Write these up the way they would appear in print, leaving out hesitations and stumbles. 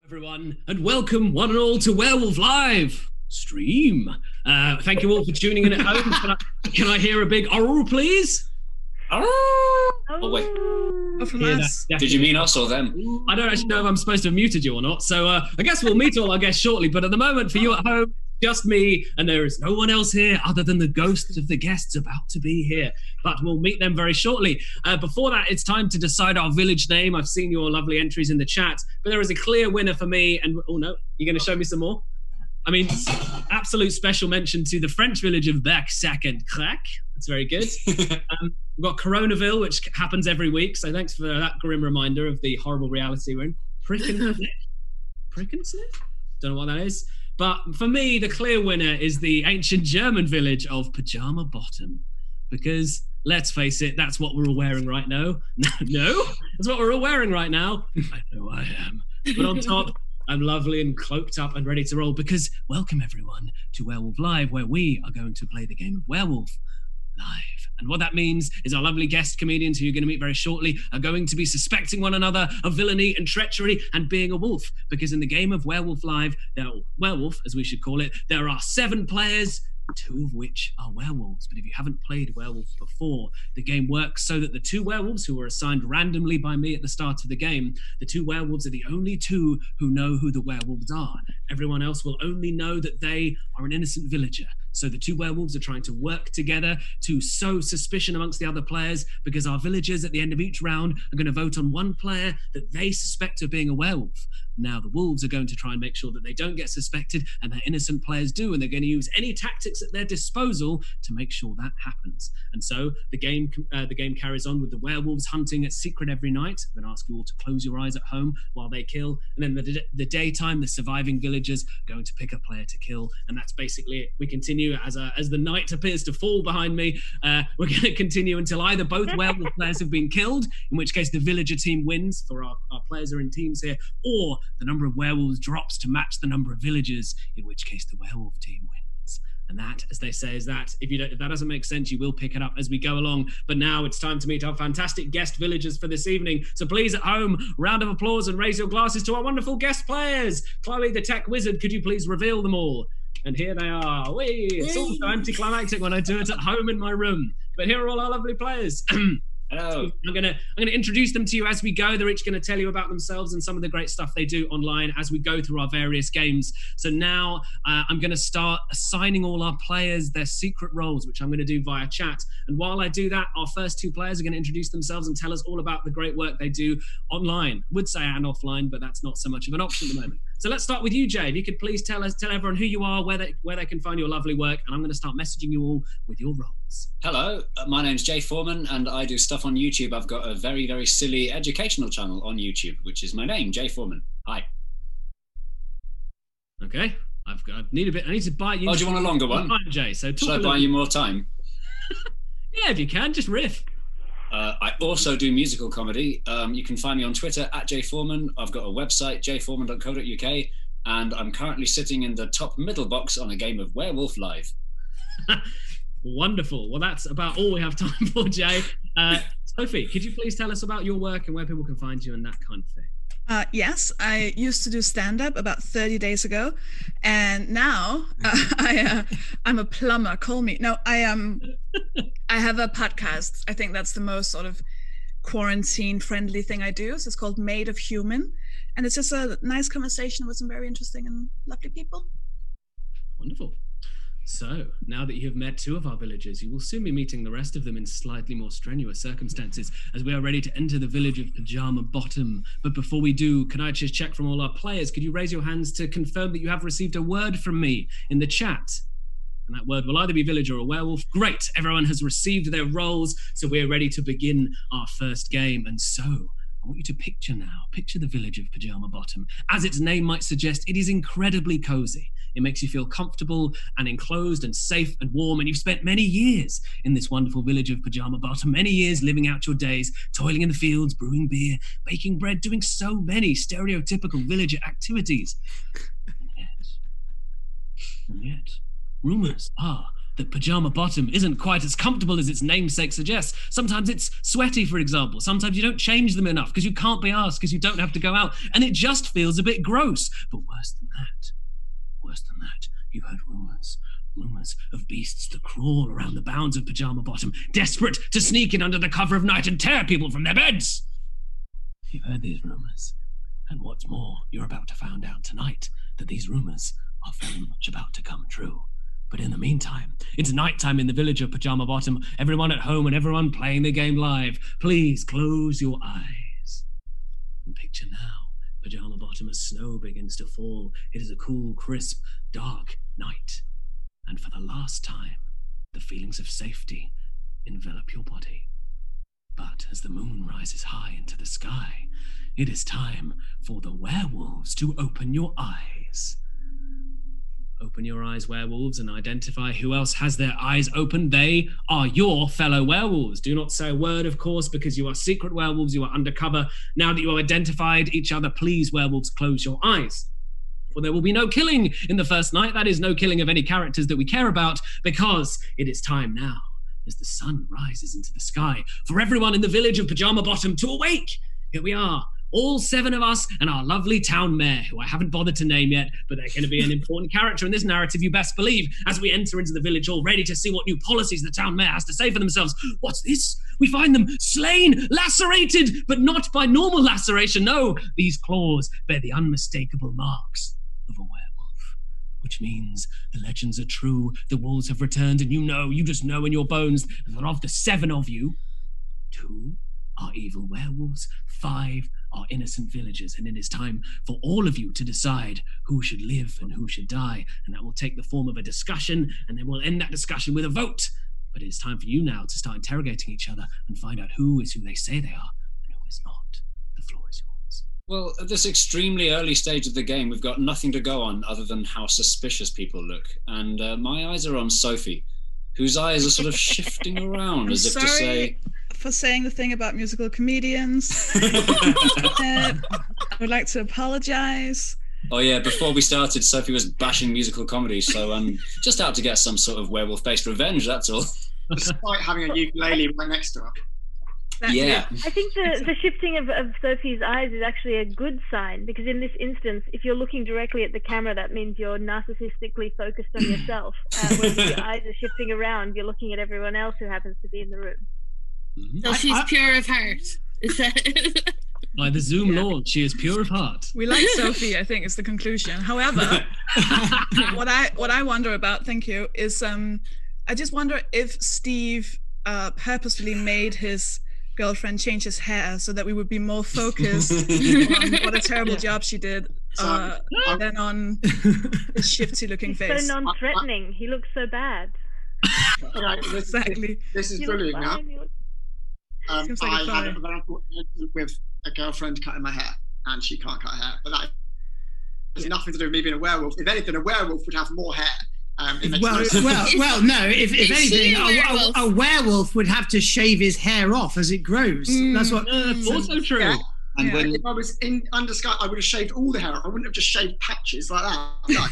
Everyone, and welcome one and all to Werewolf Live stream. Thank you all for tuning in at home. Can I hear a big "oh" please? Oh wait. Oh, from us. Did you mean us or them? I don't actually know if I'm supposed to have muted you or not, so I guess we'll meet all our guests shortly. But at the moment, for you at home, just me, and there is no one else here other than the ghosts of the guests about to be here. But we'll meet them very shortly. Before that, it's time to decide our village name. I've seen your lovely entries in the chat, but there is a clear winner for me. And oh no, you're going to show me some more? I mean, absolute special mention to the French village of Bec, Sac and Crac. That's very good. We've got Coronaville, which happens every week. So thanks for that grim reminder of the horrible reality we're in. Prickensniff? Don't know what that is. But for me, the clear winner is the ancient German village of Pajama Bottom. Because, let's face it, that's what we're all wearing right now. No? That's what we're all wearing right now. I know I am. But on top, I'm lovely and cloaked up and ready to roll because welcome everyone to Werewolf Live, where we are going to play the game of Werewolf Live. And what that means is our lovely guest comedians, who you're going to meet very shortly, are going to be suspecting one another of villainy and treachery and being a wolf. Because in the game of Werewolf Live, Werewolf, as we should call it, there are 7 players, 2 of which are werewolves. But if you haven't played Werewolf before, the game works so that the 2 werewolves who were assigned randomly by me at the start of the game, the 2 werewolves are the only 2 who know who the werewolves are. Everyone else will only know that they are an innocent villager. So the 2 werewolves are trying to work together to sow suspicion amongst the other players, because our villagers at the end of each round are going to vote on one player that they suspect of being a werewolf. Now the wolves are going to try and make sure that they don't get suspected and that innocent players do, and they're going to use any tactics at their disposal to make sure that happens. And so the game carries on with the werewolves hunting at secret every night. I'm going to ask you all to close your eyes at home while they kill, and then the daytime, the surviving villagers are going to pick a player to kill, and that's basically it. We continue as the night appears to fall behind me. We're going to continue until either both werewolf players have been killed, in which case the villager team wins, for our players are in teams here, or the number of werewolves drops to match the number of villagers, in which case the werewolf team wins. And that, as they say, is that. If that doesn't make sense, you will pick it up as we go along. But now it's time to meet our fantastic guest villagers for this evening. So please, at home, round of applause and raise your glasses to our wonderful guest players. Chloe, the tech wizard, could you please reveal them all? And here they are. Whee! It's all so anticlimactic when I do it at home in my room. But here are all our lovely players. Hello. I'm gonna introduce them to you as we go. They're each going to tell you about themselves and some of the great stuff they do online as we go through our various games. So now I'm going to start assigning all our players their secret roles, which I'm going to do via chat. And while I do that, our first 2 players are going to introduce themselves and tell us all about the great work they do online. I would say and offline, but that's not so much of an option at the moment. So let's start with you, Jay. If you could please tell everyone who you are, where they can find your lovely work, and I'm going to start messaging you all with your roles. Hello, my name's Jay Foreman, and I do stuff on YouTube. I've got a very, very silly educational channel on YouTube, which is my name, Jay Foreman. Hi. Okay, I need to buy you. Oh, do you want a longer one? Time, Jay. So should I buy you more time? Yeah, if you can, just riff. I also do musical comedy. You can find me on Twitter at jforeman. I've got a website, jforeman.co.uk, and I'm currently sitting in the top middle box on a game of Werewolf Live. Wonderful. Well, that's about all we have time for, Jay. Sophie, could you please tell us about your work and where people can find you and that kind of thing? Yes, I used to do stand-up about 30 days ago, and now I'm a plumber. Call me. No, I have a podcast. I think that's the most sort of quarantine-friendly thing I do. So it's called Made of Human, and it's just a nice conversation with some very interesting and lovely people. Wonderful. So, now that you have met 2 of our villagers, you will soon be meeting the rest of them in slightly more strenuous circumstances as we are ready to enter the village of Pajama Bottom. But before we do, can I just check from all our players? Could you raise your hands to confirm that you have received a word from me in the chat? And that word will either be villager or werewolf. Great, everyone has received their roles, so we're ready to begin our first game. And so, I want you to picture the village of Pajama Bottom. As its name might suggest, it is incredibly cozy. It makes you feel comfortable and enclosed and safe and warm, and you've spent many years in this wonderful village of Pajama Bottom, many years living out your days, toiling in the fields, brewing beer, baking bread, doing so many stereotypical villager activities. And yet, rumours are that Pajama Bottom isn't quite as comfortable as its namesake suggests. Sometimes it's sweaty, for example. Sometimes you don't change them enough because you can't be asked, because you don't have to go out, and it just feels a bit gross. But worse than that, you heard rumours of beasts that crawl around the bounds of Pajama Bottom, desperate to sneak in under the cover of night and tear people from their beds. You've heard these rumours, and what's more, you're about to find out tonight that these rumours are very much about to come true. But in the meantime, it's nighttime in the village of Pajama Bottom. Everyone at home and everyone playing the game live, please close your eyes. And picture now, Pajama Bottom, as snow begins to fall. It is a cool, crisp, dark night. And for the last time, the feelings of safety envelop your body. But as the moon rises high into the sky, it is time for the werewolves to open your eyes. Open your eyes, werewolves, and identify who else has their eyes open. They are your fellow werewolves. Do not say a word, of course, because you are secret werewolves. You are undercover. Now that you have identified each other, please, werewolves, close your eyes. For there will be no killing in the first night. That is, no killing of any characters that we care about, because it is time now, as the sun rises into the sky, for everyone in the village of Pajama Bottom to awake. Here we are, all 7 of us and our lovely town mayor, who I haven't bothered to name yet, but they're going to be an important character in this narrative, you best believe, as we enter into the village all ready to see what new policies the town mayor has to say for themselves. What's this? We find them slain, lacerated, but not by normal laceration. No, these claws bear the unmistakable marks of a werewolf, which means the legends are true, the wolves have returned, and you just know in your bones that of the 7 of you, 2 are evil werewolves, 5 are innocent villagers, and it is time for all of you to decide who should live and who should die, and that will take the form of a discussion, and then we'll end that discussion with a vote. But it is time for you now to start interrogating each other and find out who is who they say they are and who is not. The floor is yours. Well, at this extremely early stage of the game, we've got nothing to go on other than how suspicious people look, and my eyes are on Sophie, whose eyes are sort of shifting around as if to say... for saying the thing about musical comedians. I would like to apologize. Oh yeah, before we started, Sophie was bashing musical comedy, so I'm just out to get some sort of werewolf-based revenge, that's all. Despite having a ukulele right next to her. Yeah. I think the shifting of Sophie's eyes is actually a good sign, because in this instance, if you're looking directly at the camera, that means you're narcissistically focused on yourself. Whereas if your eyes are shifting around, you're looking at everyone else who happens to be in the room. So she's pure of heart. Is that by the Zoom law, she is pure of heart. We like Sophie, I think, is the conclusion. However, what I wonder about, thank you, is I just wonder if Steve purposefully made his girlfriend change his hair so that we would be more focused on what a terrible job she did than on his shifty looking face. So non-threatening. He looks so bad. Right, Exactly. This is brilliant now. Seems like I a had fire. a very important with a girlfriend cutting my hair, and she can't cut her hair. But that has nothing to do with me being a werewolf. If anything, a werewolf would have more hair. No. If anything, a werewolf would have to shave his hair off as it grows. That's what. That's also true. Yeah. And Yeah, when if I was in undersky, I would have shaved all the hair. I wouldn't have just shaved patches like that. No.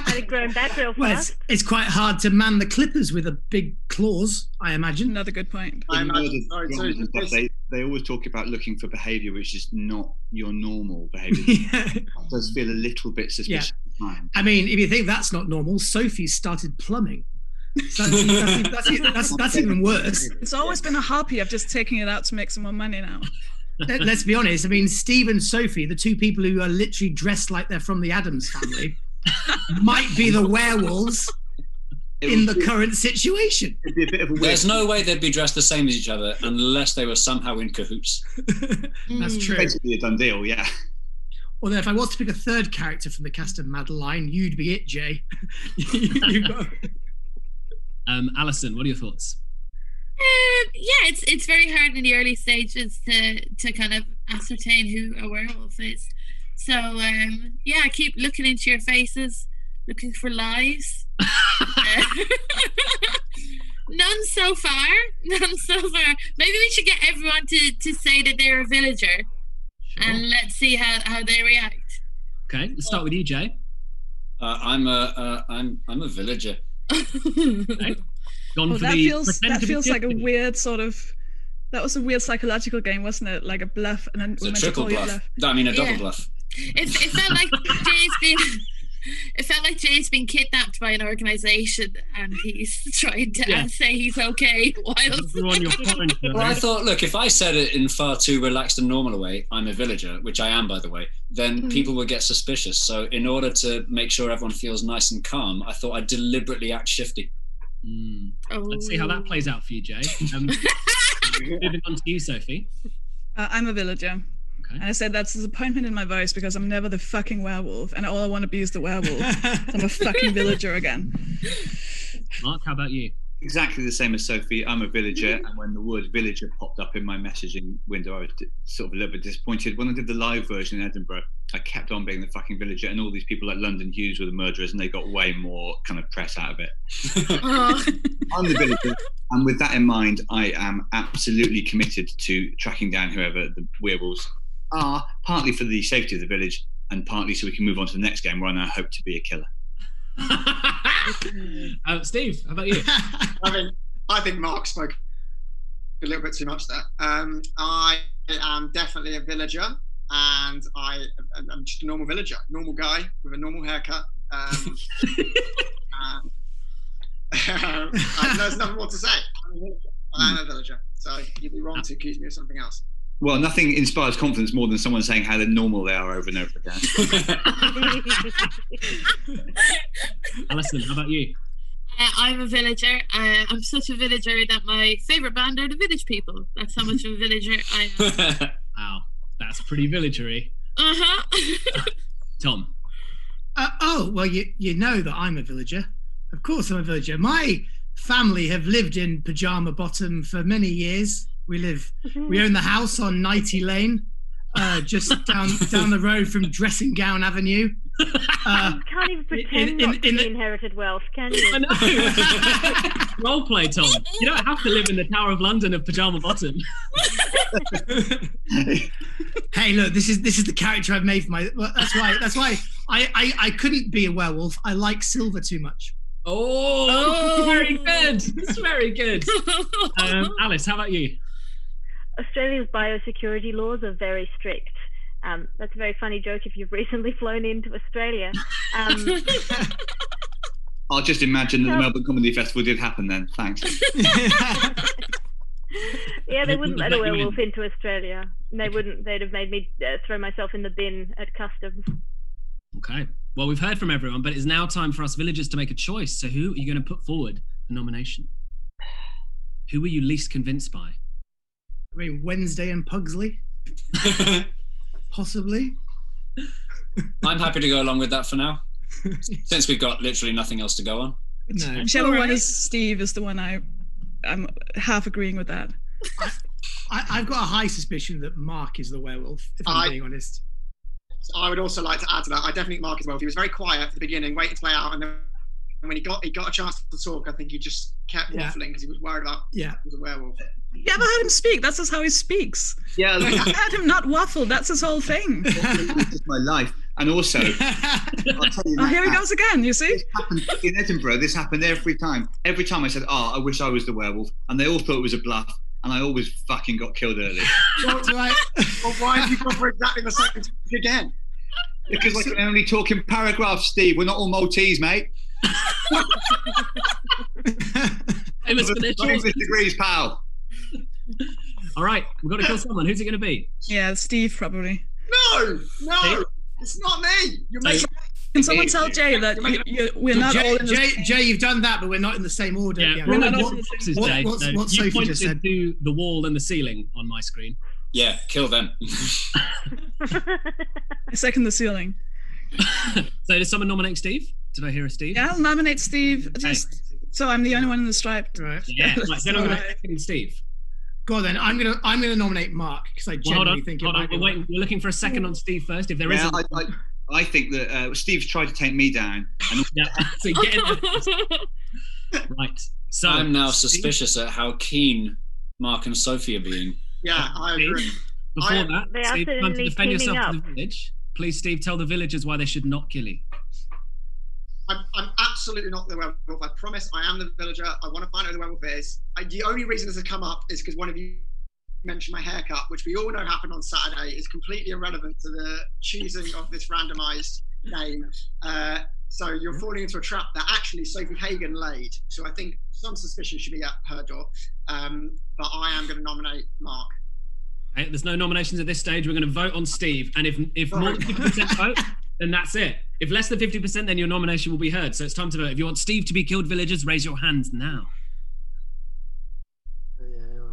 Had it grown back real Well, fast. it's quite hard to man the clippers with a big claws, I imagine. Another good point. I in imagine. murder Sorry, dramas and stuff, they always talk about looking for behaviour which is not your normal behaviour. Yeah. It does feel a little bit suspicious at times. I mean, if you think that's not normal, Sophie started plumbing. So that's even worse. It's always been a hobby of just taking it out to make some more money now. Let's be honest. I mean, Steve and Sophie, the 2 people who are literally dressed like they're from the Addams family, might be the werewolves in the current situation. It'd be a bit of a weird. There's no way they'd be dressed the same as each other unless they were somehow in cahoots. That's true. Basically a done deal, yeah. Although if I was to pick a 3rd character from the cast of Madeline, you'd be it, Jay. You've got... Alison, what are your thoughts? yeah, it's very hard in the early stages to kind of ascertain who a werewolf is. So yeah, I keep looking into your faces, looking for lies. None so far. Maybe we should get everyone to say that they're a villager, and let's see how they react. Okay, let's start with you, Jay. I'm a villager. Okay. Gone Oh, for that the feels pretend to be like a guilty. weird sort of. That was a weird psychological game, wasn't it? Like a bluff, and then It's we a meant to triple call you a bluff. bluff. I mean, a double Yeah. bluff. It felt like Jay's been. It felt like Jay's been kidnapped by an organisation, and he's trying to Yeah. say he's okay while. You're on your point, Well, I thought, look, if I said it in far too relaxed and normal a way, I'm a villager, which I am, by the way, then people would get suspicious. So in order to make sure everyone feels nice and calm, I thought I'd deliberately act shifty. Let's see how that plays out for you, Jay. Moving on to you, Sophie. I'm a villager. Okay. And I said that's disappointment in my voice because I'm never the fucking werewolf, and all I want to be is the werewolf. So I'm a fucking villager again. Mark, how about you? Exactly the same as Sophie. I'm a villager, and when the word villager popped up in my messaging window, I was sort of a little bit disappointed. When I did the live version in Edinburgh, I kept on being the fucking villager, and all these people like London Hughes were the murderers, and they got way more kind of press out of it. I'm the villager, and with that in mind, I am absolutely committed to tracking down whoever the werewolves are, partly for the safety of the village, and partly so we can move on to the next game where I now hope to be a killer. Steve, how about you? I think Mark spoke a little bit too much there. I am definitely a villager, and I'm just a normal villager, normal guy with a normal haircut. There's nothing more to say. I'm a villager, so you'd be wrong to accuse me of something else. Well, nothing inspires confidence more than someone saying how normal they are over and over again. Alison, how about you? I'm a villager. I'm such a villager that my favourite band are the Village People. That's how much of a villager I am. Wow, that's pretty villagery. Tom. Well, you know that I'm a villager. Of course I'm a villager. My family have lived in Pyjama Bottom for many years. We own the house on Nighty Lane, just down the road from Dressing Gown Avenue. You can't even pretend not to be inherited wealth, can you? I know. Role play, Tom. You don't have to live in the Tower of London of Pyjama Bottom. Hey, look, this is the character I've made for my. Well, that's why I couldn't be a werewolf. I like silver too much. Oh, very good. It's very good. Alice, how about you? Australia's biosecurity laws are very strict. That's a very funny joke if you've recently flown into Australia. I'll just imagine that the Melbourne Comedy Festival did happen then. Thanks. Yeah, they wouldn't let a werewolf into Australia. They wouldn't. They'd have made me throw myself in the bin at customs. Okay. Well, we've heard from everyone, but it's now time for us villagers to make a choice. So who are you going to put forward for nomination? Who were you least convinced by? I mean, Wednesday and Pugsley? Possibly. I'm happy to go along with that for now, since we've got literally nothing else to go on. No. Whichever one is Steve is the one I'm half agreeing with that. I've got a high suspicion that Mark is the werewolf, if I'm being honest. I would also like to add to that. I definitely think Mark as well. He was very quiet at the beginning, waiting to play out, and then when he got a chance to talk, I think he just kept waffling because he was worried about he was a werewolf. You ever heard him speak? That's just how he speaks. Yeah, I heard him not waffle. That's his whole thing. This is my life. And also, I'll tell you here he goes again, you see? This happened in Edinburgh. This happened every time. Every time I said, I wish I was the werewolf. And they all thought it was a bluff. And I always fucking got killed early. Well, why have you gone for exactly the same thing again? Because I can only talk in paragraphs, Steve. We're not all Maltese, mate. Famous for their choice. degrees, pal. All right, we've got to kill someone. Who's it going to be? Yeah, Steve probably. No, it's not me. You're making. Can someone tell Jay that we're not all in the Jay, you've done that, but we're not in the same order. Yeah, we're not all in the same Jay. What You Sophie just said. to the wall and the ceiling on my screen. Yeah, kill them. Second the ceiling. So did someone nominate Steve? Did I hear a Steve? Yeah, I'll nominate Steve. So I'm the only one in the striped. Right. Yeah. Right, then I'm going to second Steve. Go on then. I'm gonna nominate Mark because I genuinely think it might be. We're looking for a second on Steve first. If there isn't, I think that Steve's tried to take me down. And so get in there. Right. So I'm now suspicious at how keen Mark and Sophie are being. Yeah, I agree. Before that, They are Steve, time to certainly defend yourself teaming to the village. Please, Steve, tell the villagers why they should not kill you. I'm absolutely not the werewolf. I promise I am the villager. I want to find out who the werewolf is. The only reason this has come up is because one of you mentioned my haircut, which we all know happened on Saturday, is completely irrelevant to the choosing of this randomized game. So you're falling into a trap that actually Sofie Hagen laid. So I think some suspicion should be at her door. But I am going to nominate Mark. Okay, there's no nominations at this stage. We're going to vote on Steve. And if more than 50% vote, then that's it. If less than 50%, then your nomination will be heard. So it's time to vote. If you want Steve to be killed, villagers, raise your hands now. Oh, yeah, all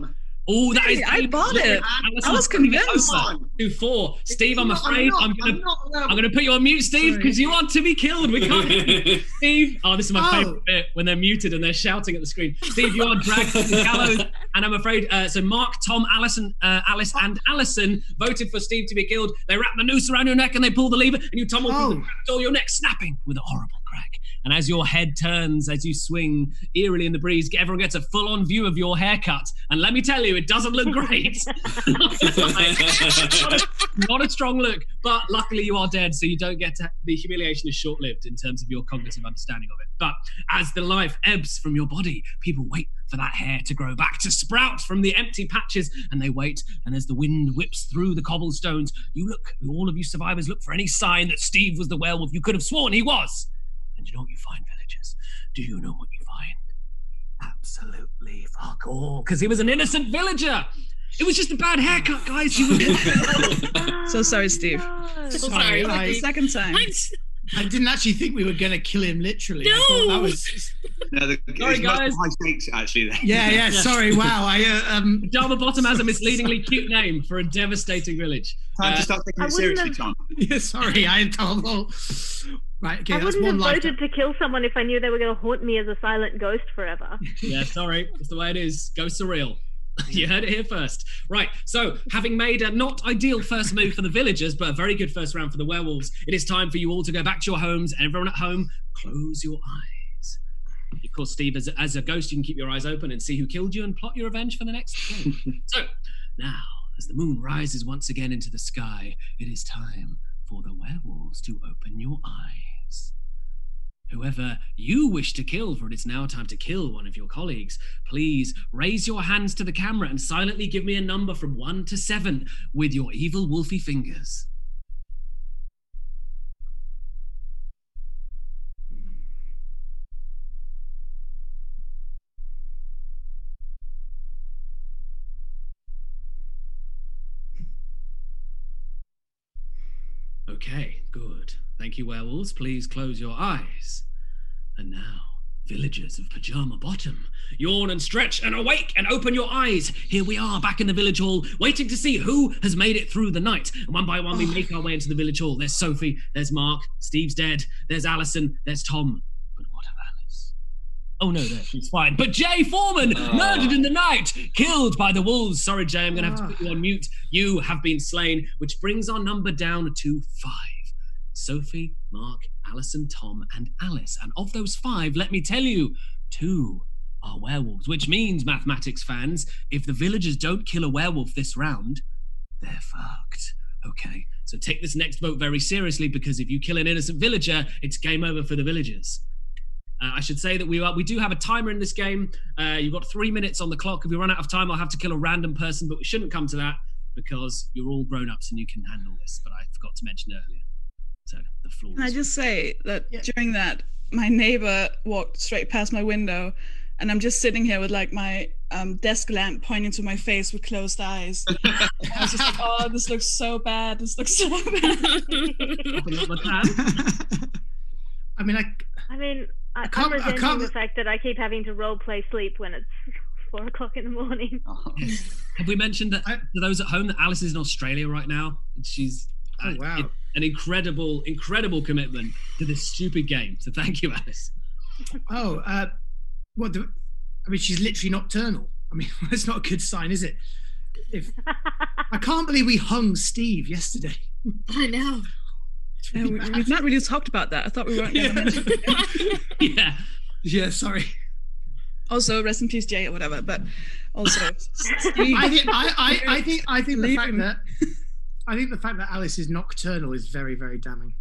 right. Oh, that is. I bought it. I was convinced. 2-4. Steve, I'm afraid I'm gonna put you on mute, Steve, because you want to be killed. We can't. Steve. Oh, this is my favourite bit when they're muted and they're shouting at the screen. Steve, you are dragged to the gallows, and I'm afraid. So Mark, Tom, Alice, and Alison voted for Steve to be killed. They wrap the noose around your neck and they pull the lever, and you tumble through the door, your neck snapping with a horrible crack. And as your head turns, as you swing eerily in the breeze, everyone gets a full-on view of your haircut. And let me tell you, it doesn't look great. not a strong look, but luckily you are dead, so you don't get to, the humiliation is short-lived in terms of your cognitive understanding of it. But as the life ebbs from your body, people wait for that hair to grow back, to sprout from the empty patches, and they wait. And as the wind whips through the cobblestones, all of you survivors look for any sign that Steve was the werewolf you could have sworn he was. And you know what you find, villagers? Do you know what you find? Absolutely fuck all, because he was an innocent villager. It was just a bad haircut, guys. So sorry, Steve. Sorry, the second time. I didn't actually think we were going to kill him literally. No! I thought that was... Sorry, guys. High stakes, actually. Yeah. Sorry. Wow. Pajama Bottom has a misleadingly cute name for a devastating village. Time to start taking it seriously, Tom. Yeah, sorry. I am terrible. Right. Okay. I That's wouldn't one have life. voted to kill someone if I knew they were going to haunt me as a silent ghost forever. Yeah, sorry. That's the way it is. Ghosts are real. You heard it here first. Right, so having made a not ideal first move for the villagers, but a very good first round for the werewolves, it is time for you all to go back to your homes. Everyone at home, close your eyes. Of course, Steve, as a ghost, you can keep your eyes open and see who killed you and plot your revenge for the next game. So, now, as the moon rises once again into the sky, it is time for the werewolves to open your eyes. Whoever you wish to kill, for it is now time to kill one of your colleagues, please raise your hands to the camera and silently give me a number from 1 to 7 with your evil wolfy fingers. Okay, good. Thank you, werewolves. Please close your eyes. And now, villagers of Pajama Bottom, yawn and stretch and awake and open your eyes. Here we are back in the village hall, waiting to see who has made it through the night. And one by one, we make our way into the village hall. There's Sophie, there's Mark, Steve's dead, there's Alison, there's Tom. But what of Alice? Oh no, there, she's fine. But Jay Foreman, murdered in the night, killed by the wolves. Sorry, Jay, I'm going to have to put you on mute. You have been slain, which brings our number down to 5. Sophie, Mark, Alison, Tom, and Alice. And of those 5, let me tell you, 2 are werewolves, which means, mathematics fans, if the villagers don't kill a werewolf this round, they're fucked. Okay, so take this next vote very seriously, because if you kill an innocent villager, it's game over for the villagers. I should say that we do have a timer in this game. You've got 3 minutes on the clock. If we run out of time, I'll have to kill a random person, but we shouldn't come to that because you're all grown-ups and you can handle this, but I forgot to mention earlier. So the floor. Can I just say that during that, my neighbor walked straight past my window, and I'm just sitting here with like my desk lamp pointing to my face with closed eyes. I was just like, oh, this looks so bad. This looks so bad. I'm resenting the fact that I keep having to role play sleep when it's 4 o'clock in the morning. Have we mentioned that to those at home that Alice is in Australia right now? She's an incredible commitment to this stupid game. So thank you, Alice. She's literally nocturnal. I mean, that's not a good sign, is it? I can't believe we hung Steve yesterday. I know. Yeah, we've not really talked about that. I thought we weren't going to mention it. Yeah, sorry. Also, rest in peace, Jay, or whatever. But also, Steve, I think the fact that Alice is nocturnal is very, very damning.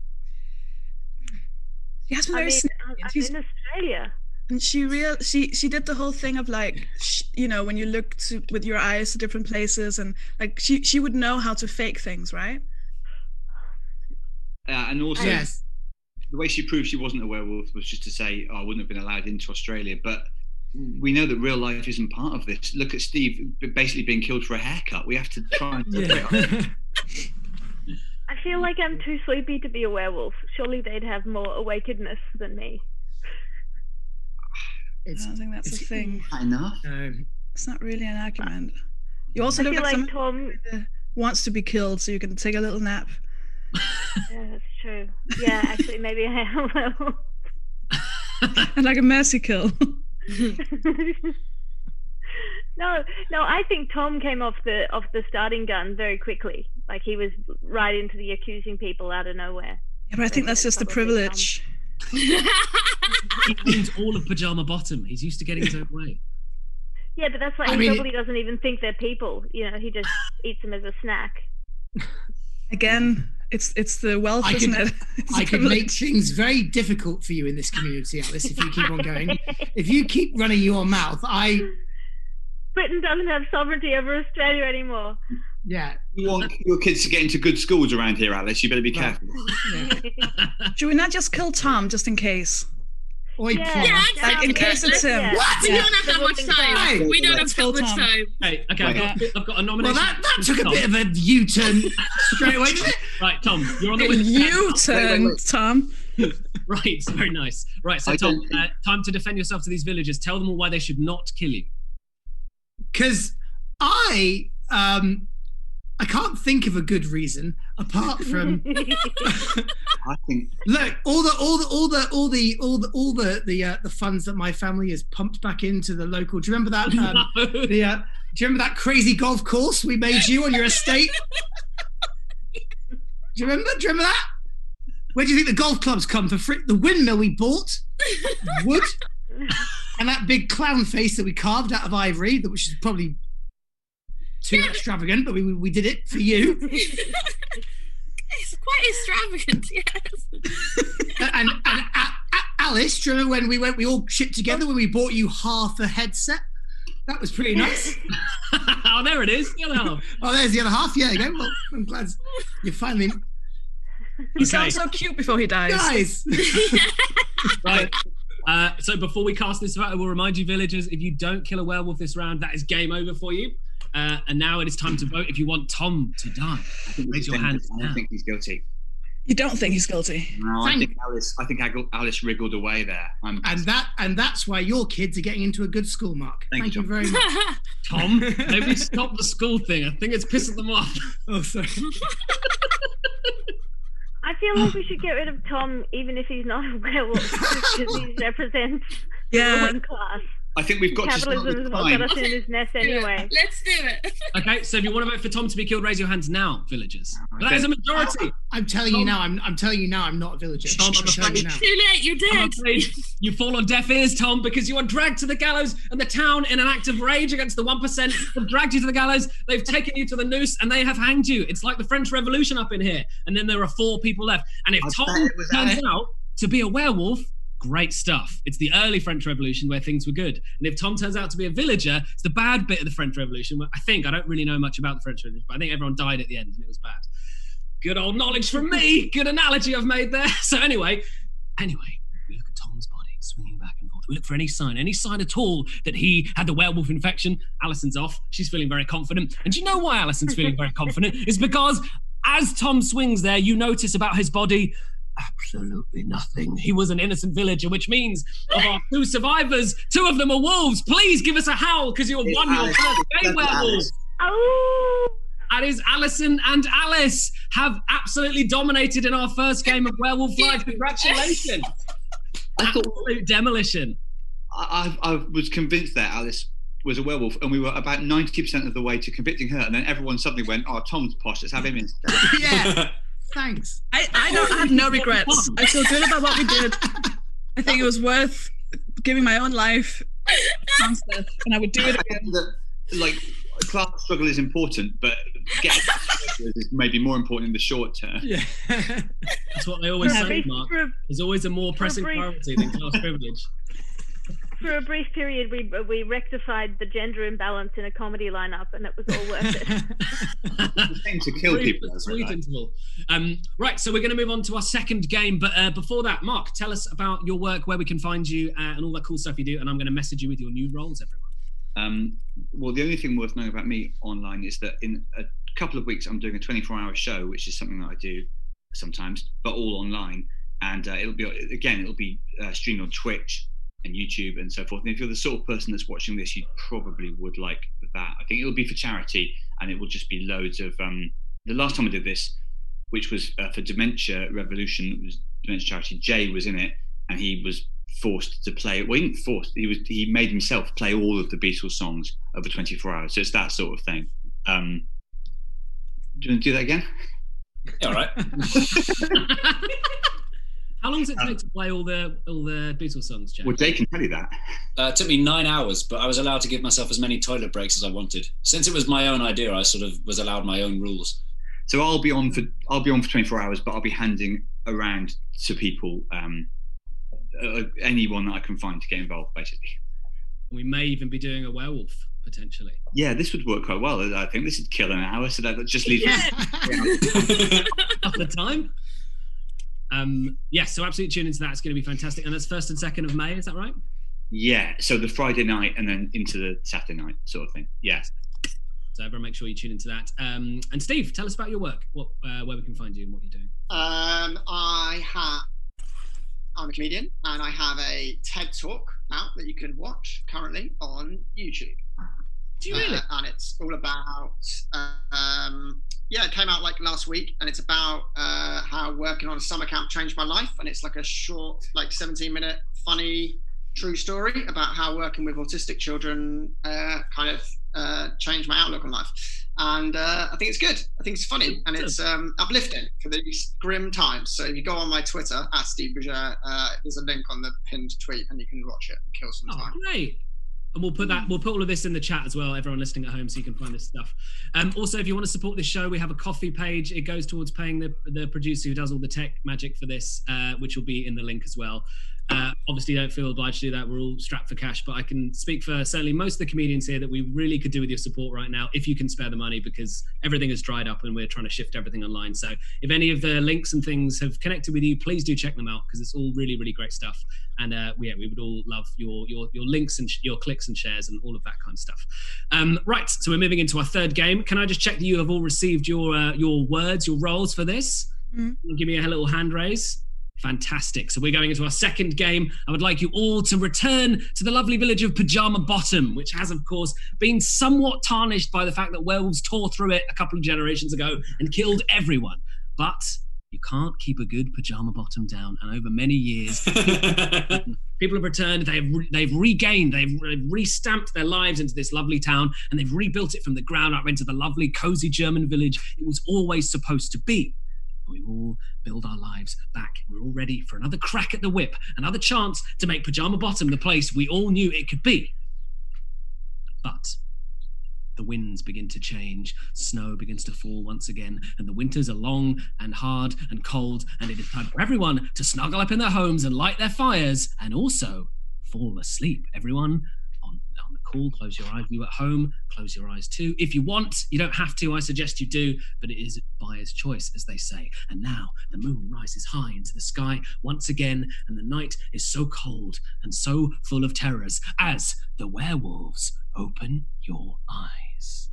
She has been I very mean, sneaky, I'm and she's- in Australia. And she did the whole thing of like, when you look with your eyes to different places, and like she would know how to fake things, right? And also, Yes. the way she proved she wasn't a werewolf was just to say, I wouldn't have been allowed into Australia. But we know that real life isn't part of this. Look at Steve basically being killed for a haircut. We have to try and... I feel like I'm too sleepy to be a werewolf. Surely they'd have more awakenedness than me. I don't think that's a thing. Enough. It's not really an argument. You also I look feel like like someone Tom. who wants to be killed, so you can take a little nap. Yeah, that's true. Yeah, actually, maybe I am a werewolf. And like a mercy kill. No, I think Tom came off the starting gun very quickly. Like he was right into the accusing people out of nowhere. Yeah, but I think that's just the privilege. He owns all of Pajama Bottom. He's used to getting his own way. Yeah, but that's why he probably doesn't even think they're people. You know, he just eats them as a snack. Again, it's the wealth, isn't it? I could make things very difficult for you in this community, Alice, if you keep on going. If you keep running your mouth, Britain doesn't have sovereignty over Australia anymore. Yeah. You want your kids to get into good schools around here, Alice. You better be careful. Yeah. Should we not just kill Tom just in case? Yeah, like in case it's him. Yeah. What? We don't have that much time. We don't have that much time. Hey, okay, I've got a nomination. Well, that took a bit of a U-turn straight away, didn't it? Right, Tom, you're on the A witness stand. U-turn, Tom. Right, very nice. Right, so Tom, time to defend yourself to these villagers. Tell them all why they should not kill you. Because I can't think of a good reason apart from I think look all the funds that my family has pumped back into the local. Do you remember that? Do you remember that crazy golf course we made you on your estate? Do you remember that? Where do you think the golf clubs come for free? The windmill we bought, wood, and that big clown face that we carved out of ivory, which is probably too extravagant, but we did it for you. It's quite extravagant, yes. and Alice, do you remember when we all shipped together when we bought you half a headset? That was pretty nice. Oh, there it is. The other half. Oh, there's the other half. Yeah, there you go. Well, I'm glad you finally. He sounds so cute before he dies. Guys. Right. So before we cast this vote, I will remind you, villagers, if you don't kill a werewolf this round, that is game over for you. And now it is time to vote if you want Tom to die. Raise your hand. I think he's guilty. You don't think he's guilty? No, I think Alice wriggled away there. And that's why your kids are getting into a good school, Mark. Thank you very much. Tom, maybe stop the school thing. I think it's pissing them off. Oh, sorry. I feel like we should get rid of Tom, even if he's not a werewolf, because he represents the ruling class. I think we've got Capitalism has got us in his nest anyway. Let's do it. Okay, so if you want to vote for Tom to be killed, raise your hands now, villagers. But that is a majority. I'm telling you now. I'm telling you now. I'm not a villager. Tom, I'm afraid now. Too late. You're dead. You fall on deaf ears, Tom, because you are dragged to the gallows, and the town, in an act of rage against the 1%, have dragged you to the gallows. They've taken you to the noose, and they have hanged you. It's like the French Revolution up in here. And then there are 4 people left. And if Tom turns out to be a werewolf, great stuff. It's the early French Revolution where things were good. And if Tom turns out to be a villager, it's the bad bit of the French Revolution. Where I don't really know much about the French Revolution, but I think everyone died at the end and it was bad. Good old knowledge from me. Good analogy I've made there. So anyway, we look at Tom's body swinging back and forth. We look for any sign at all that he had the werewolf infection. Alison's off. She's feeling very confident. And do you know why Alison's feeling very confident? It's because as Tom swings there, you notice about his body absolutely nothing. He was an innocent villager, which means of our 2 survivors, 2 of them are wolves. Please give us a howl because you have won your first game, werewolves. Oh! That is Alison and Alice have absolutely dominated in our first game of Werewolf Live. Congratulations. Absolute demolition. I was convinced that Alice was a werewolf, and we were about 90% of the way to convicting her, and then everyone suddenly went, "Oh, Tom's posh, let's have him instead." Yeah. Thanks. I have no regrets. I feel good about what we did. I think it was worth giving my own life and I would do it again. Like, class struggle is important, but getting is maybe more important in the short term. Yeah. That's what they always For a say, brief- Mark. for a- There's always a more pressing brief- priority than class privilege. For a brief period, we rectified the gender imbalance in a comedy lineup, and it was all worth it. It's a shame to kill people over Sweet it, like. interval. Right, so we're going to move on to our second game. But before that, Mark, tell us about your work, where we can find you, and all that cool stuff you do. And I'm going to message you with your new roles, everyone. Well, the only thing worth knowing about me online is that in a couple of weeks, I'm doing a 24-hour show, which is something that I do sometimes, but all online. And it'll be streamed on Twitch and YouTube and so forth. And if you're the sort of person that's watching this, you probably would like that. I think it'll be for charity, and it will just be loads of the last time I did this, which was for Dementia Revolution, it was Dementia Charity. Jay was in it, and he was forced to play. Well, he didn't force. He made himself play all of the Beatles songs over 24 hours. So it's that sort of thing. Do you want to do that again? All right. How long does it take to play all the Beatles songs, Jack? Well, Jay can tell you that. It took me 9 hours, but I was allowed to give myself as many toilet breaks as I wanted. Since it was my own idea, I sort of was allowed my own rules. So I'll be on for 24 hours, but I'll be handing around to people anyone that I can find to get involved, basically. We may even be doing a werewolf potentially. Yeah, this would work quite well. I think this would kill an hour, so that just leaves half the time. So absolutely tune into that. It's going to be fantastic. And that's 1st and 2nd of May, is that right? Yeah, so the Friday night and then into the Saturday night sort of thing. Yeah. So everyone make sure you tune into that. And Steve, tell us about your work, where we can find you and what you're doing. I'm a comedian, and I have a TED Talk out that you can watch currently on YouTube. Do you really? And it's all about, it came out like last week, and it's about how working on a summer camp changed my life. And it's like a short, like 17-minute, funny, true story about how working with autistic children changed my outlook on life. And I think it's good. I think it's funny, and it's uplifting for these grim times. So if you go on my Twitter at Steve Bugeja, there's a link on the pinned tweet, and you can watch it and kill some time. Great. And we'll put all of this in the chat as well, everyone listening at home, so you can find this stuff. Also, if you want to support this show, we have a coffee page. It goes towards paying the producer who does all the tech magic for this, which will be in the link as well. Obviously, don't feel obliged to do that. We're all strapped for cash, but I can speak for certainly most of the comedians here that we really could do with your support right now, if you can spare the money, because everything has dried up and we're trying to shift everything online. So if any of the links and things have connected with you, please do check them out, because it's all really, really great stuff. And we would all love your links and your clicks and shares and all of that kind of stuff. Right, so we're moving into our third game. Can I just check that you have all received your words, your roles for this? Mm-hmm. Give me a little hand raise. Fantastic. So we're going into our second game. I would like you all to return to the lovely village of Pajama Bottom, which has, of course, been somewhat tarnished by the fact that werewolves tore through it a couple of generations ago and killed everyone. But you can't keep a good Pajama Bottom down. And over many years, people have returned. They've regained, they've restamped their lives into this lovely town, and they've rebuilt it from the ground up into the lovely, cozy German village it was always supposed to be. We all build our lives back. We're all ready for another crack at the whip, another chance to make Pajama Bottom the place we all knew it could be. But the winds begin to change, snow begins to fall once again, and the winters are long and hard and cold, and it is time for everyone to snuggle up in their homes and light their fires, and also fall asleep. Everyone on the call, close your eyes. You at home, close your eyes too. If you want, you don't have to, I suggest you do, but it is buyer's choice, as they say. And now the moon rises high into the sky once again, and the night is so cold and so full of terrors as the werewolves open your eyes.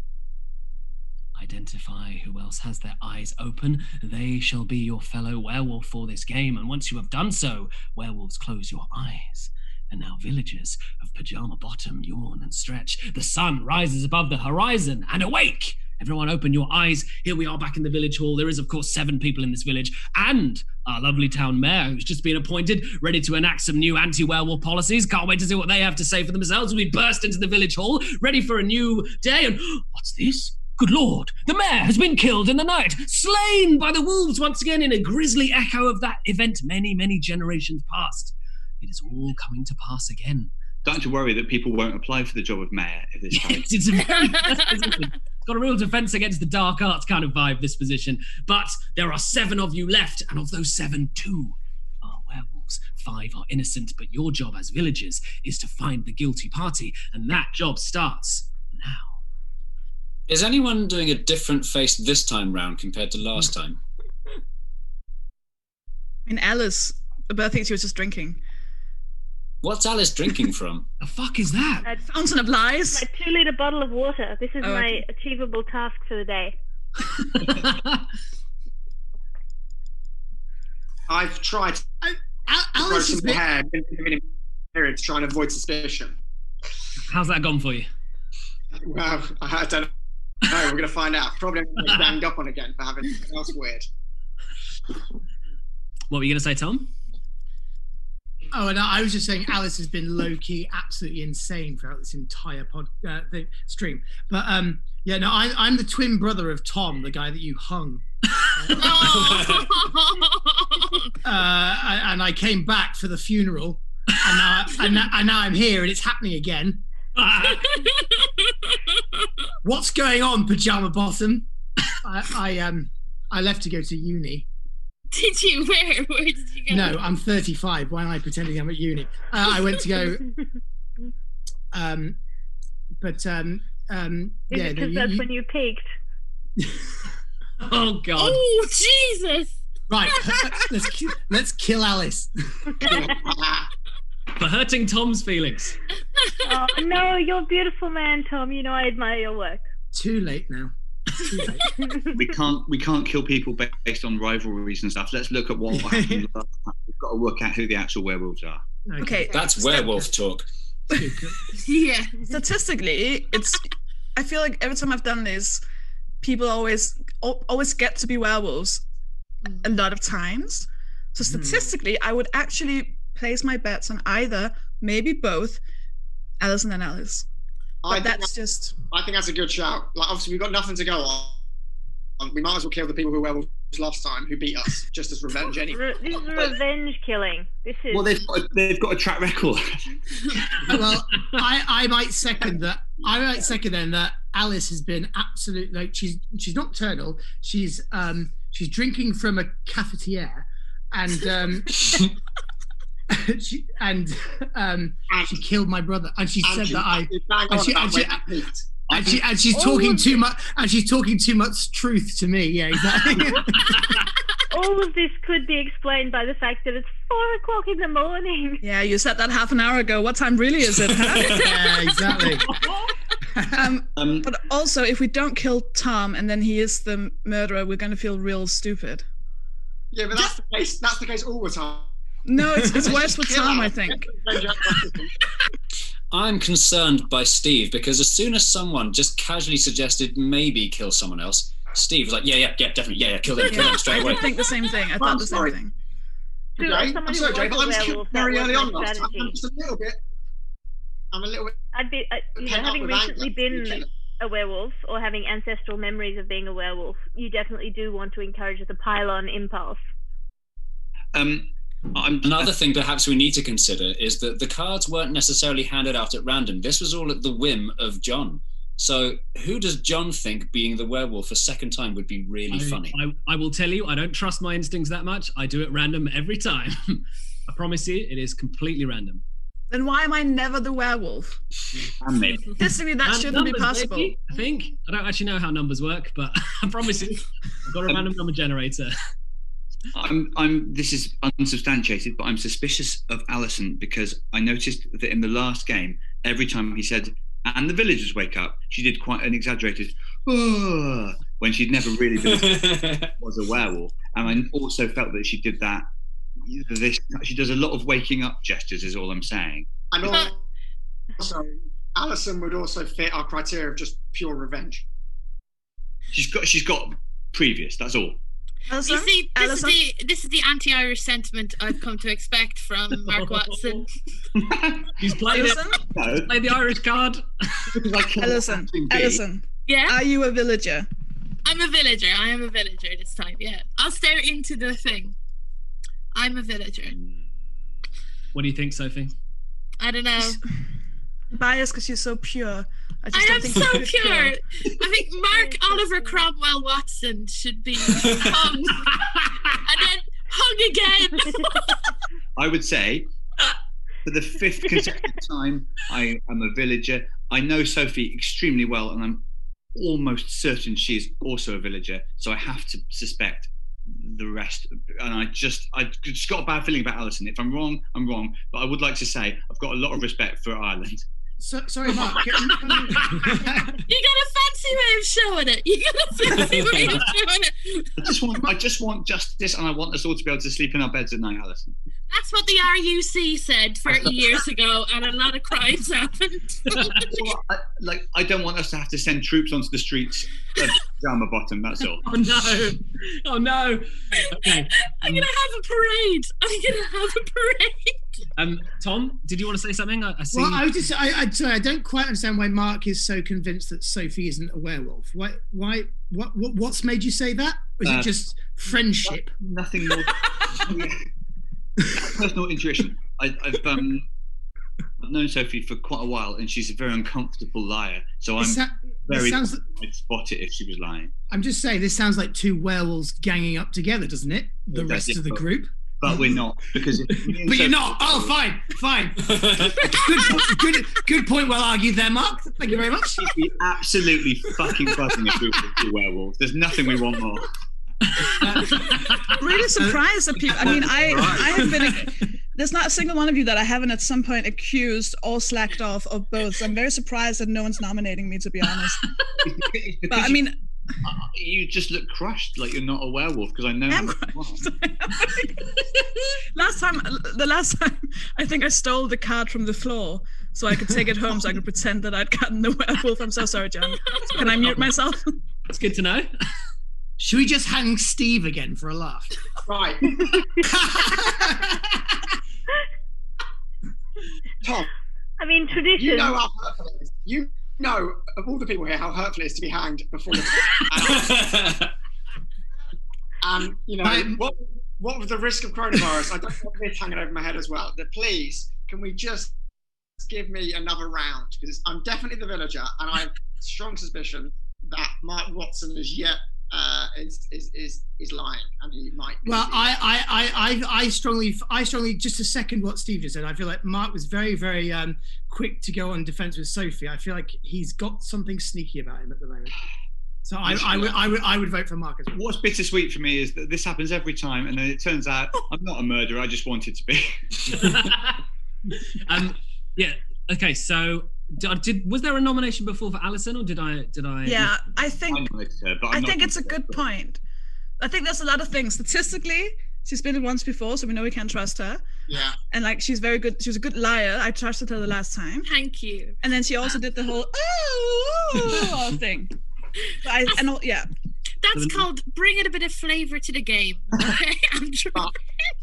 Identify who else has their eyes open. They shall be your fellow werewolf for this game, and once you have done so, werewolves close your eyes. And now villagers of Pajama Bottom yawn and stretch. The sun rises above the horizon, and awake! Everyone open your eyes. Here we are back in the village hall. There is, of course, 7 people in this village, and our lovely town mayor, who's just been appointed, ready to enact some new anti-werewolf policies. Can't wait to see what they have to say for themselves. We burst into the village hall, ready for a new day, and what's this? Good Lord, the mayor has been killed in the night, slain by the wolves once again in a grisly echo of that event many, many generations past. It is all coming to pass again. Don't have to worry that people won't apply for the job of mayor if this happens. It's a very got a real defense against the dark arts kind of vibe, this position. But there are 7 of you left, and of those 7, 2 are werewolves. 5 are innocent, but your job as villagers is to find the guilty party, and that job starts now. Is anyone doing a different face this time round compared to last time? I mean, Alice, but I think she was just drinking. What's Alice drinking from? The fuck is that? Fountain of Lies. My 2-liter bottle of water. This is my okay. achievable task for the day. I've tried to Alice grow is some hair to try and avoid suspicion. How's that gone for you? Well, I don't know. We're going to find out. Probably I'm going to get ganged up on again for having something else weird. What were you going to say, Tom? Oh, and I was just saying Alice has been low-key absolutely insane throughout this entire stream. But yeah, no, I'm the twin brother of Tom, the guy that you hung. And I came back for the funeral, and now I'm here, and it's happening again. What's going on, Pajama Bottom? I left to go to uni. Did you? Where did you go? No, I'm 35. Why am I pretending I'm at uni? I went to go. Because that's when you peaked. Oh God! Oh Jesus! Right, let's kill Alice. For hurting Tom's feelings. Oh no, you're a beautiful man, Tom. You know I admire your work. Too late now. Too late. We can't kill people based on rivalries and stuff. Let's look at what happened last time. We've got to work out who the actual werewolves are. Okay. That's werewolf talk. Yeah. Statistically, I feel like every time I've done this, people always get to be werewolves a lot of times. So statistically, I would actually place my bets on either, maybe both, Alison and Alice. I think that's a good shout. Like, obviously, we've got nothing to go on. We might as well kill the people who were werewolves last time, who beat us, just as revenge anyway. This is revenge killing. This is. Well, they've got a track record. Well, I might second that. Then that Alice has been absolute. Like she's nocturnal. She's drinking from a cafetiere, and she killed my brother, and she said that she's talking too much, and she's talking too much truth to me. Yeah, exactly. All of this could be explained by the fact that it's 4:00 in the morning. Yeah, you said that half an hour ago. What time really is it? Huh? Yeah, exactly. But also, if we don't kill Tom and then he is the murderer, we're going to feel real stupid. Yeah, but that's the case. That's the case all the time. No, it's worse with Tom, I think. I'm concerned by Steve because as soon as someone just casually suggested maybe kill someone else, Steve was like, yeah, definitely, kill them straight away. I think the same thing. I thought the same thing. Okay, I'm sorry, Jay, but I was killed very early on last time. I'm a little bit. Having recently been a werewolf or having ancestral memories of being a werewolf, you definitely do want to encourage the pile-on impulse. Another thing perhaps we need to consider is that the cards weren't necessarily handed out at random. This was all at the whim of John. So who does John think being the werewolf a second time would be really funny? I will tell you, I don't trust my instincts that much. I do it random every time. I promise you, it is completely random. Then why am I never the werewolf? Statistically, that shouldn't be possible. Maybe, I think. I don't actually know how numbers work, but I promise you, I've got a random number generator. This is unsubstantiated, but I'm suspicious of Alison because I noticed that in the last game, every time he said, and the villagers wake up, she did quite an exaggerated, when she'd never really been was a werewolf. And I also felt that she did that. She does a lot of waking up gestures, is all I'm saying. And also, Alison would also fit our criteria of just pure revenge. She's got previous. That's all. Alison? You see, this is the anti-Irish sentiment I've come to expect from Mark Watson. He's played it. He's played the Irish card. Alison. Yeah? Are you a villager? I'm a villager. I am a villager this time, yeah. I'll stare into the thing. I'm a villager. What do you think, Sophie? I don't know. I'm biased because you're so pure. I I am think so you could pure. kill. I think Mark Oliver Cromwell Watson should be hung and then hung again. I would say, for the 5th consecutive time, I am a villager. I know Sophie extremely well, and I'm almost certain she's also a villager. So I have to suspect the rest. And I just got a bad feeling about Alison. If I'm wrong, I'm wrong. But I would like to say I've got a lot of respect for Ireland. Sorry, Mark. You got a fancy way of showing it. You got a fancy way of showing it. I just want justice, and I want us all to be able to sleep in our beds at night, Alison. That's what the RUC said 30 years ago, and a lot of crimes happened. Well, I don't want us to have to send troops onto the streets of Pajama Bottom, that's all. Oh no! Oh no! Okay. I'm gonna have a parade. Tom, did you want to say something? I see. Well, sorry, I don't quite understand why Mark is so convinced that Sophie isn't a werewolf. What's made you say that? Or is it just friendship? Nothing more. Personal intuition. I've known Sophie for quite a while, and she's a very uncomfortable liar. So I'd spot it if she was lying. I'm just saying, this sounds like two werewolves ganging up together, doesn't it? The rest of the group. But we're not, because. But you're not. Oh, fine. Good point. Well argued there, Mark. Thank you very much. She'd be absolutely fucking buzzing if we were two werewolves. There's nothing we want more. Really surprised that people. I mean, I have been. There's not a single one of you that I haven't at some point accused or slacked off of both. So I'm very surprised that no one's nominating me, to be honest. But I mean. You just look crushed, like you're not a werewolf, because I know. The last time, I think I stole the card from the floor so I could take it home, so I could pretend that I'd gotten the werewolf. I'm so sorry, John. Can I mute myself? It's good to know. Should we just hang Steve again for a laugh? Right. Tom. I mean, tradition. You know how hurtful it is. You know, of all the people here, how hurtful it is to be hanged before the and you know, what with the risk of coronavirus, I don't want this hanging over my head as well. That please, can we just give me another round? Because I'm definitely the villager, and I have strong suspicion that Mark Watson is yet is lying, and he might. Well, I strongly just to second what Steve just said. I feel like Mark was very, very quick to go on defense with Sophie. I feel like he's got something sneaky about him at the moment. So I would vote for Mark as well. What's bittersweet for me is that this happens every time, and then it turns out I'm not a murderer. I just wanted to be. Yeah. Okay. So. Was there a nomination before for Alison, or did I? Yeah, I think it's a good point. I think there's a lot of things. Statistically, she's been it once before, so we know we can trust her. Yeah. And like, she's very good. She was a good liar. I trusted her the last time. Thank you. And then she also did the whole thing. That's called bringing a bit of flavour to the game. Okay,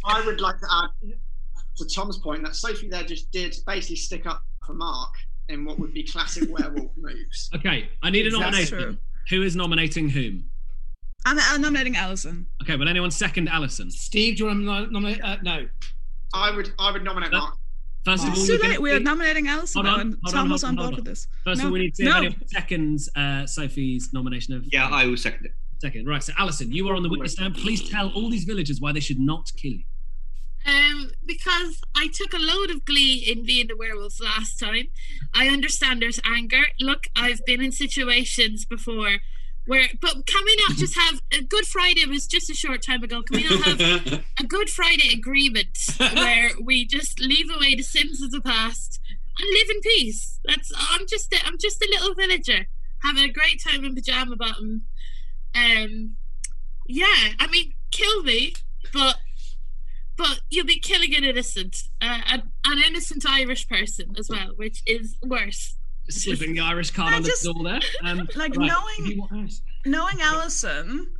I would like to add to Tom's point that Sophie there just did basically stick up for Mark in what would be classic werewolf moves. Okay, I need a nomination. Who is nominating whom? I'm nominating Alison. Okay, will anyone second Alison? Steve, do you want to nominate? No. I would nominate Mark. First of all, it's too late. We are nominating Alison, and Tom was on board with this. First of all, we need to see if anyone seconds Sophie's nomination of. Yeah, I will second it. Second, right. So, Alison, you are on the witness stand. Please tell all these villagers why they should not kill you. Because I took a load of glee in being the werewolf last time. I understand there's anger. Look, I've been in situations before but can we not just have a Good Friday? Was just a short time ago. Can we not have a Good Friday agreement where we just leave away the sins of the past and live in peace? I'm just a little villager having a great time in Pajama Bottom. Yeah, I mean, kill me, but you'll be killing an innocent Irish person as well, which is worse. Slipping the Irish card on the door there. Knowing Alison,